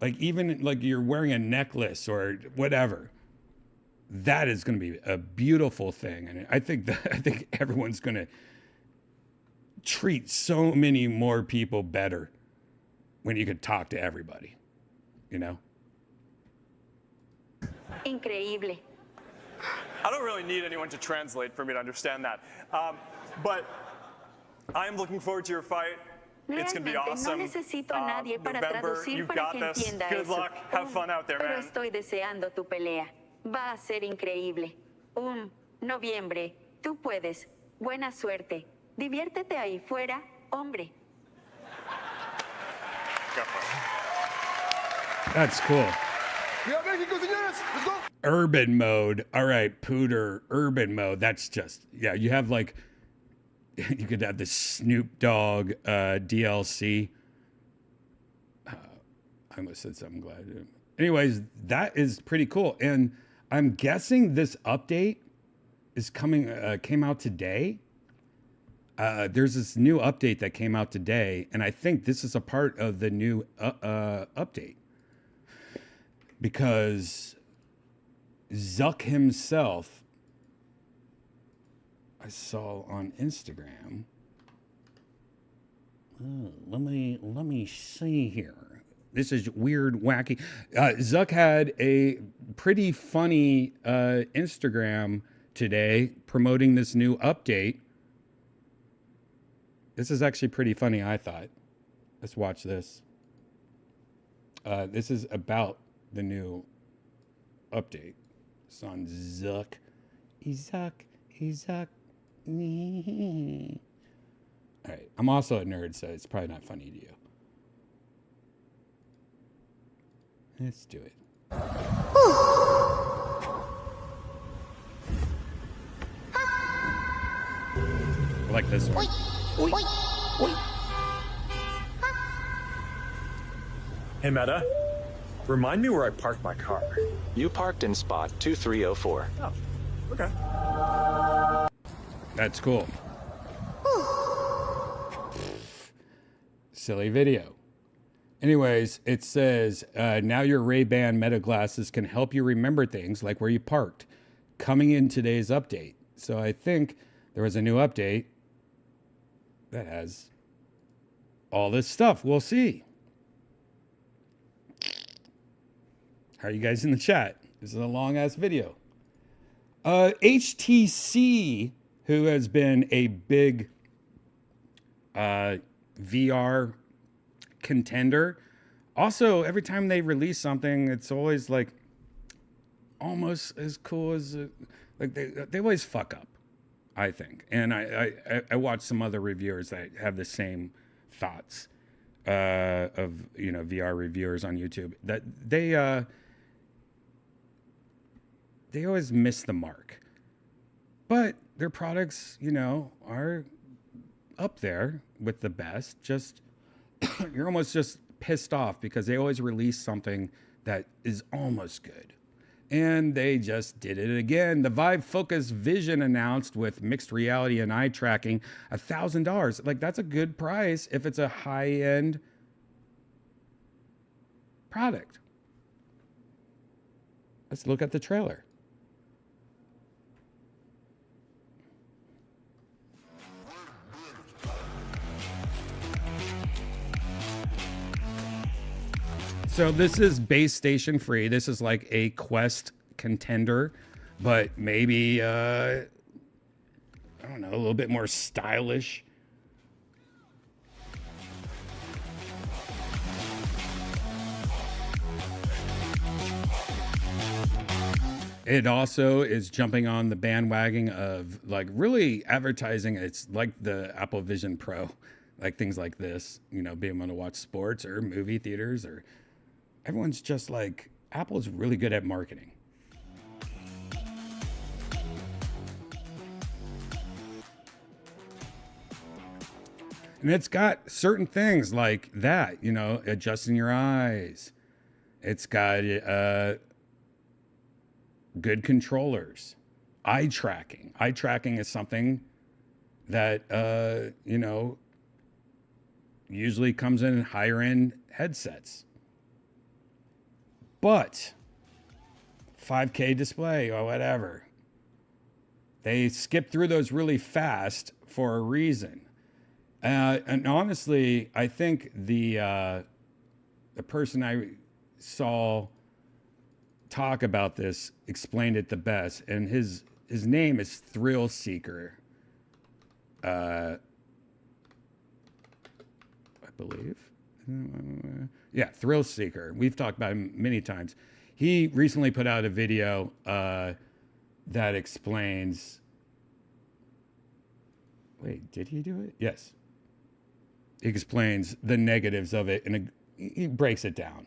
like even like you're wearing a necklace or whatever, that is going to be a beautiful thing. And I think everyone's going to treat so many more people better when you could talk to everybody, you know? Increíble. I don't really need anyone to translate for me to understand that. But I am looking forward to your fight. It's going to be awesome. No necesito a nadie para November, traducir you've para got que this. entienda Good eso. luck. Have fun out there, Pero man. estoy deseando tu pelea. Va a ser increíble. Noviembre. Tú puedes. Buena suerte. Diviértete ahí fuera, hombre. Go for it. That's cool. ¡Viva México, señores! Let's go! Urban mode. All right, Pooter, urban mode. That's just, yeah, you have like, you could have the Snoop Dogg DLC. I almost said something, glad I didn't. Anyways, that is pretty cool. And I'm guessing this update is coming, came out today. There's this new update that came out today, and I think this is a part of the new update. Because Zuck himself, I saw on Instagram. Oh, let me see here. This is weird, wacky. Zuck had a pretty funny Instagram today promoting this new update. This is actually pretty funny, I thought. Let's watch this. This is about the new update. It's on Zuck. He's Zuck. All right. I'm also a nerd, so it's probably not funny to you. Let's do it. I like this one. Hey, Meta. Remind me where I parked my car. You parked in spot 2304. Oh, okay. That's cool. Silly video. Anyways, it says, now your Ray-Ban Meta glasses can help you remember things like where you parked. Coming in today's update. So I think there was a new update that has all this stuff. We'll see. How are you guys in the chat? This is a long-ass video. HTC, who has been a big VR contender. Also, every time they release something, it's always like almost as cool as like they always fuck up, I think. And I watch some other reviewers that have the same thoughts of VR reviewers on YouTube, that they always miss the mark. But their products, are up there with the best. Just you're almost just pissed off because they always release something that is almost good. And they just did it again. The Vive Focus Vision announced with mixed reality and eye tracking, $1,000. Like, that's a good price if it's a high-end product. Let's look at the trailer. So this is base station free. This is like a Quest contender, but maybe, I don't know, a little bit more stylish. It also is jumping on the bandwagon of like really advertising. It's like the Apple Vision Pro, like things like this, being able to watch sports or movie theaters, or everyone's just like, Apple's really good at marketing. And it's got certain things like that, adjusting your eyes. It's got good controllers. Eye tracking. Eye tracking is something that, usually comes in higher end headsets. But 5K display or whatever. They skip through those really fast for a reason. And honestly, I think the person I saw talk about this explained it the best, and his name is Thrill Seeker. I believe. Yeah, Thrill Seeker. We've talked about him many times. He recently put out a video that explains. Wait, did he do it? Yes. He explains the negatives of it, and he breaks it down.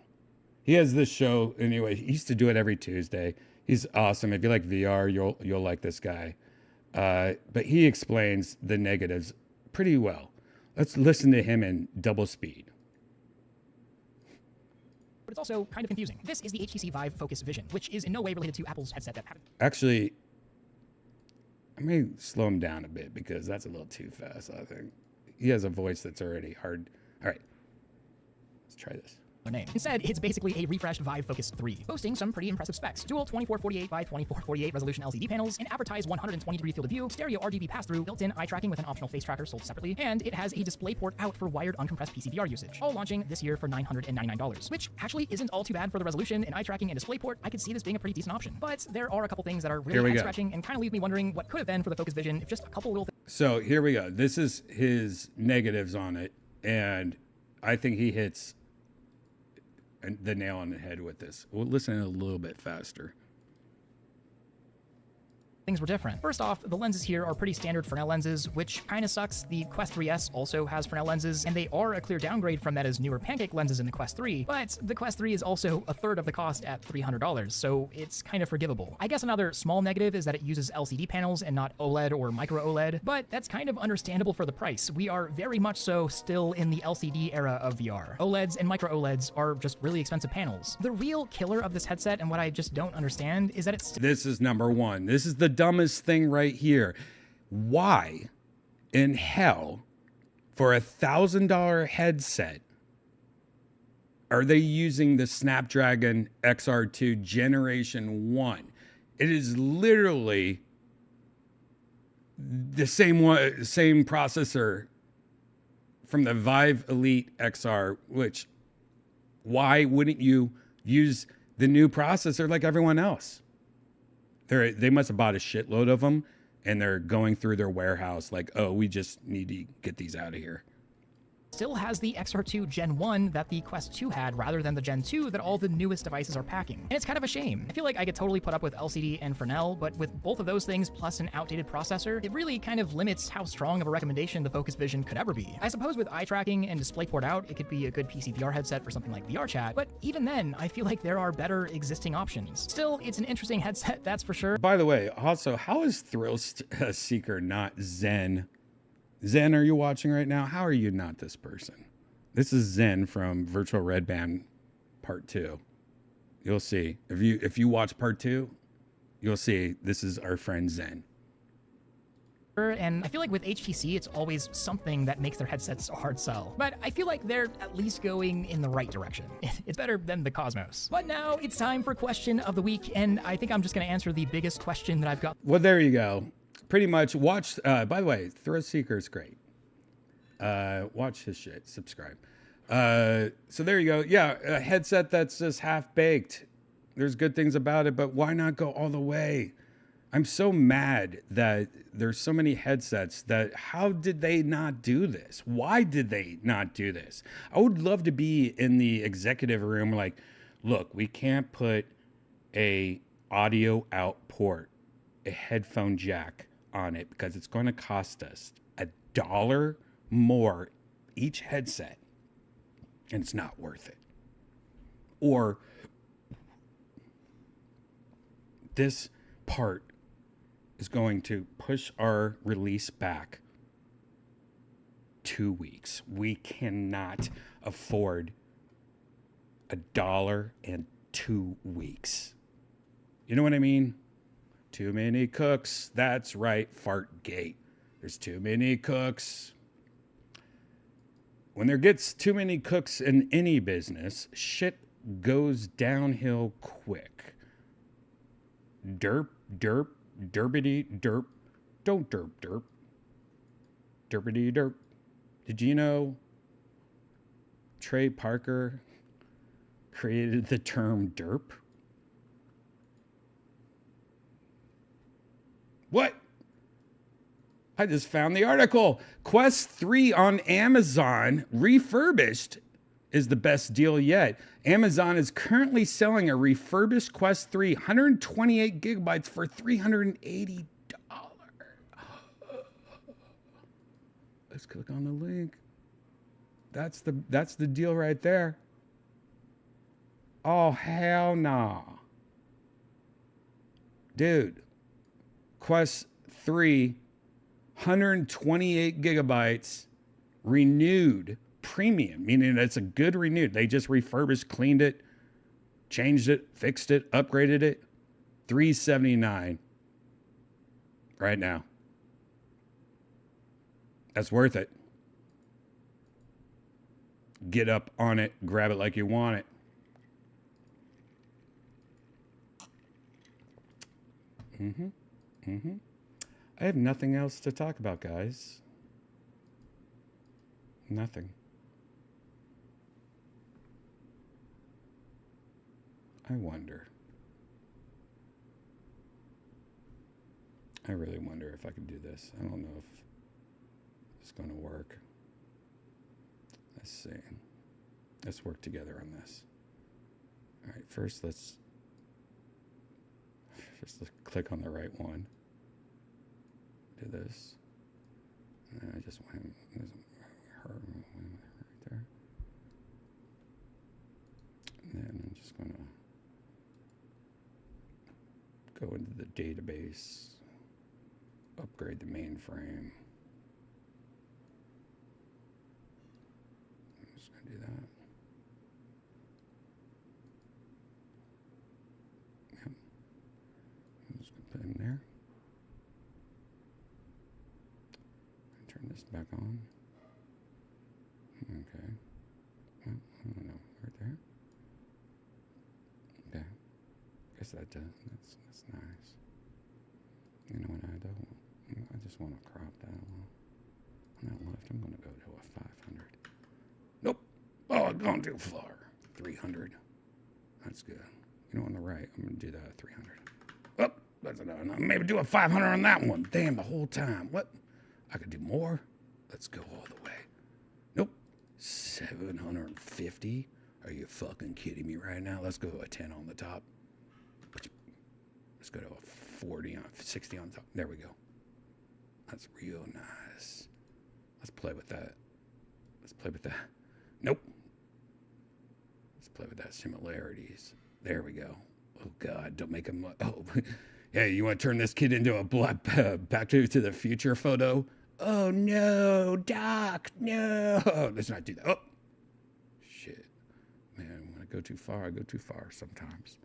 He has this show anyway. He used to do it every Tuesday. He's awesome. If you like VR, you'll like this guy. But he explains the negatives pretty well. Let's listen to him in double speed. But it's also kind of confusing. This is the HTC Vive Focus Vision, which is in no way related to Apple's headset that happened. Actually, I may slow him down a bit because that's a little too fast, I think. He has a voice that's already hard. All right. Let's try this. Name. Instead, it's basically a refreshed Vive Focus 3, boasting some pretty impressive specs. Dual 2448 by 2448 resolution LCD panels, an advertised 120-degree field of view, stereo RGB pass-through, built-in eye tracking with an optional face tracker sold separately, and it has a display port out for wired uncompressed PCVR usage, all launching this year for $999, which actually isn't all too bad for the resolution and eye tracking and display port. I could see this being a pretty decent option, but there are a couple things that are really head-scratching and kind of leave me wondering what could have been for the Focus Vision if just a couple little things. So here we go. This is his negatives on it, and I think he hits the nail on the head with this. We'll listen a little bit faster. Things were different. First off, the lenses here are pretty standard Fresnel lenses, which kind of sucks. The Quest 3S also has Fresnel lenses, and they are a clear downgrade from Meta's newer pancake lenses in the Quest 3, but the Quest 3 is also a third of the cost at $300, so it's kind of forgivable. I guess another small negative is that it uses LCD panels and not OLED or micro OLED, but that's kind of understandable for the price. We are very much so still in the LCD era of VR. OLEDs and micro OLEDs are just really expensive panels. The real killer of this headset, and what I just don't understand, is that it's... This is number one. This is the dumbest thing right here. Why in hell, for $1,000 headset, are they using the Snapdragon XR2 Generation 1? It is literally the same processor from the Vive Elite XR, which why wouldn't you use the new processor like everyone else? They must have bought a shitload of them, and they're going through their warehouse like, oh, we just need to get these out of here. Still has the XR2 Gen 1 that the Quest 2 had rather than the Gen 2 that all the newest devices are packing. And it's kind of a shame. I feel like I could totally put up with LCD and Fresnel, but with both of those things plus an outdated processor, it really kind of limits how strong of a recommendation the Focus Vision could ever be. I suppose with eye tracking and DisplayPort out, it could be a good PC VR headset for something like VR chat, but even then, I feel like there are better existing options. Still, it's an interesting headset, that's for sure. By the way, also, how is Thrill Seeker not Zen? Zen, are you watching right now? How are you not this person? This is Zen from Virtual Redban Part 2. You'll see. If you watch Part 2, you'll see this is our friend Zen. And I feel like with HTC, it's always something that makes their headsets a hard sell. But I feel like they're at least going in the right direction. It's better than the Cosmos. But now it's time for question of the week, and I think I'm just going to answer the biggest question that I've got. Well, there you go. Pretty much watch, by the way, Thrill Seeker is great. Watch his shit, subscribe. So there you go. Yeah, a headset that's just half baked. There's good things about it, but why not go all the way? I'm so mad that there's so many headsets that, how did they not do this? Why did they not do this? I would love to be in the executive room like, look, we can't put a audio out port, a headphone jack on it because it's going to cost us $1 more each headset, and it's not worth it. Or this part is going to push our release back 2 weeks. We cannot afford $1 and 2 weeks. You know what I mean? Too many cooks. That's right, Fartgate. There's too many cooks. When there gets too many cooks in any business, shit goes downhill quick. Derp, derp, derpity, derp. Don't derp, derp. Derpity, derp. Did you know Trey Parker created the term derp? What? I just found the article. Quest 3 on Amazon refurbished is the best deal yet. Amazon is currently selling a refurbished Quest 3 128 gigabytes for $380. Let's click on the link. That's the deal right there. Oh, hell nah. Dude. Quest 3, 128 gigabytes, renewed, premium, meaning it's a good renewed. They just refurbished, cleaned it, changed it, fixed it, upgraded it. $379. right now. That's worth it. Get up on it, grab it like you want it. I have nothing else to talk about, guys. Nothing. I wonder. I really wonder if I can do this. I don't know if it's going to work. Let's see. Let's work together on this. All right, first let's click on the right one. Do this. And then I just want him, her right there. And then I'm just going to go into the database, upgrade the mainframe. I'm just going to do that. Yep. I'm just going to put him there. And turn this back on. Okay. Well, I don't know. Right there. Okay. Guess that does. That's nice. You know what I don't? I just want to crop that one. On that left, I'm going to go to a 500. Nope. Oh, I've gone too far. 300. That's good. You know, on the right, I'm going to do that at 300. Oh, that's enough. Maybe do a 500 on that one. Damn, the whole time. What? I could do more? Let's go all the way. Nope. 750? Are you fucking kidding me right now? Let's go to a 10 on the top. Let's go to a 40 on 60 on top. There we go. That's real nice. Let's play with that. Let's play with that. Nope. Let's play with that similarities. There we go. Oh God, don't make him. Oh, hey, you want to turn this kid into a Back to the Future photo? Oh no, Doc, no. Let's not do that. Oh, shit, man. When I go too far, I go too far sometimes.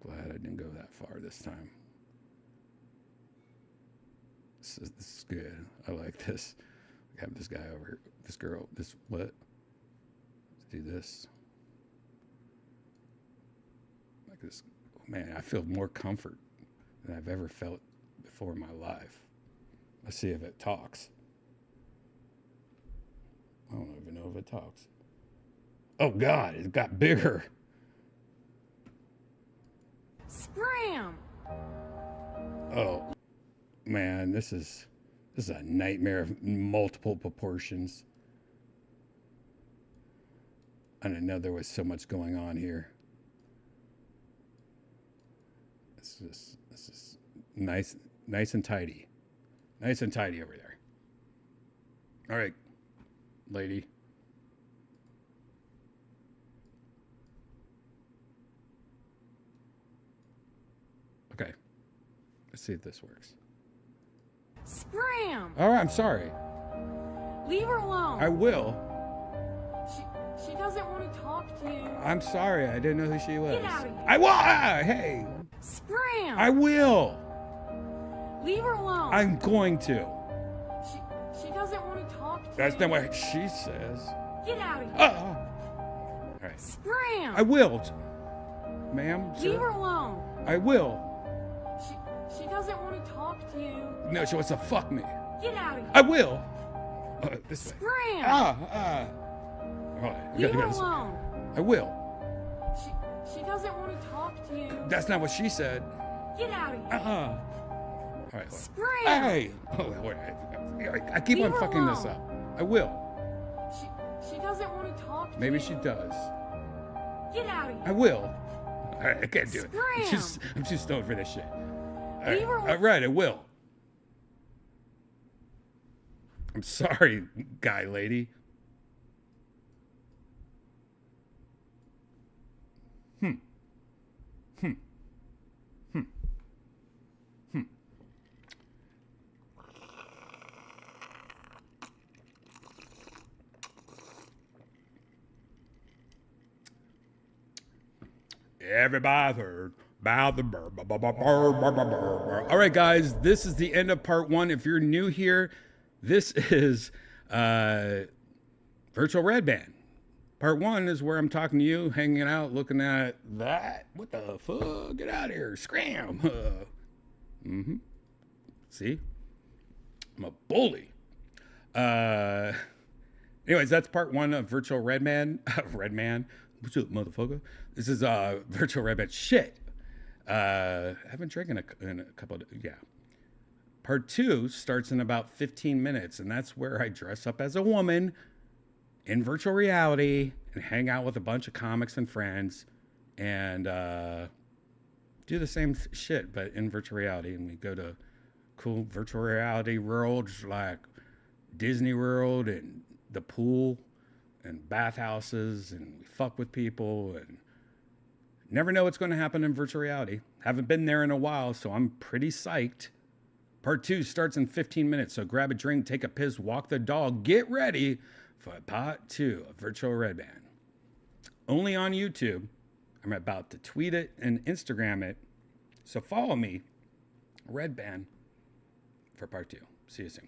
Glad I didn't go that far this time. This is good. I like this. We have this guy over here. This girl. This what? Let's do this. Like this. Man, I feel more comfort than I've ever felt before in my life. Let's see if it talks. I don't even know if it talks. Oh God, it got bigger. Scram! Oh, man, this is a nightmare of multiple proportions. I didn't know there was so much going on here. This is nice and tidy. Nice and tidy over there. All right, lady. Okay. Let's see if this works. Scram! All right, I'm sorry. Leave her alone. I will. She doesn't want to talk to you. I'm sorry. I didn't know who she was. Get out of here. I will. Hey. Scram! I will. Leave her alone. I'm going to. She doesn't want to talk to That's you. not what she says. Get out of here. All right. Scram! I will. Ma'am, Leave her sir. alone. I will. She doesn't want to talk to you. No, she wants to fuck me. Get out of here. I will. This way. Scram! All right. Leave her alone. I will. She doesn't want to talk to you. That's not what she said. Get out of here. All right. Scram! Hey. Wait. I keep Leave on her fucking this alone. up. I will. She doesn't want to talk to Maybe you. she does. Get out of I here. will. All right, I can't do it. Scram! I'm too stoned for this shit. All Leave her right. All right, I will. I'm sorry, guy, lady. Everybody's heard All right, guys, this is the end of part 1. If you're new here, this is Virtual Redban. Part 1 is where I'm talking to you, hanging out, looking at that. What the fuck? Get out of here. Scram. See? I'm a bully. Anyways, that's part 1 of Virtual Redman. Redman. What's up, motherfucker? This is Virtual Redban. Shit. I haven't drinking in a couple of, yeah. Part 2 starts in about 15 minutes, and that's where I dress up as a woman in virtual reality and hang out with a bunch of comics and friends and do the same shit, but in virtual reality. And we go to cool virtual reality worlds like Disney World and the pool and bathhouses, and we fuck with people and never know what's going to happen in virtual reality. Haven't been there in a while, so I'm pretty psyched. Part 2 starts in 15 minutes, so grab a drink, take a piss, walk the dog, get ready for part 2 of Virtual Redban. Only on YouTube. I'm about to tweet it and Instagram it, so follow me, Redban, for part 2. See you soon.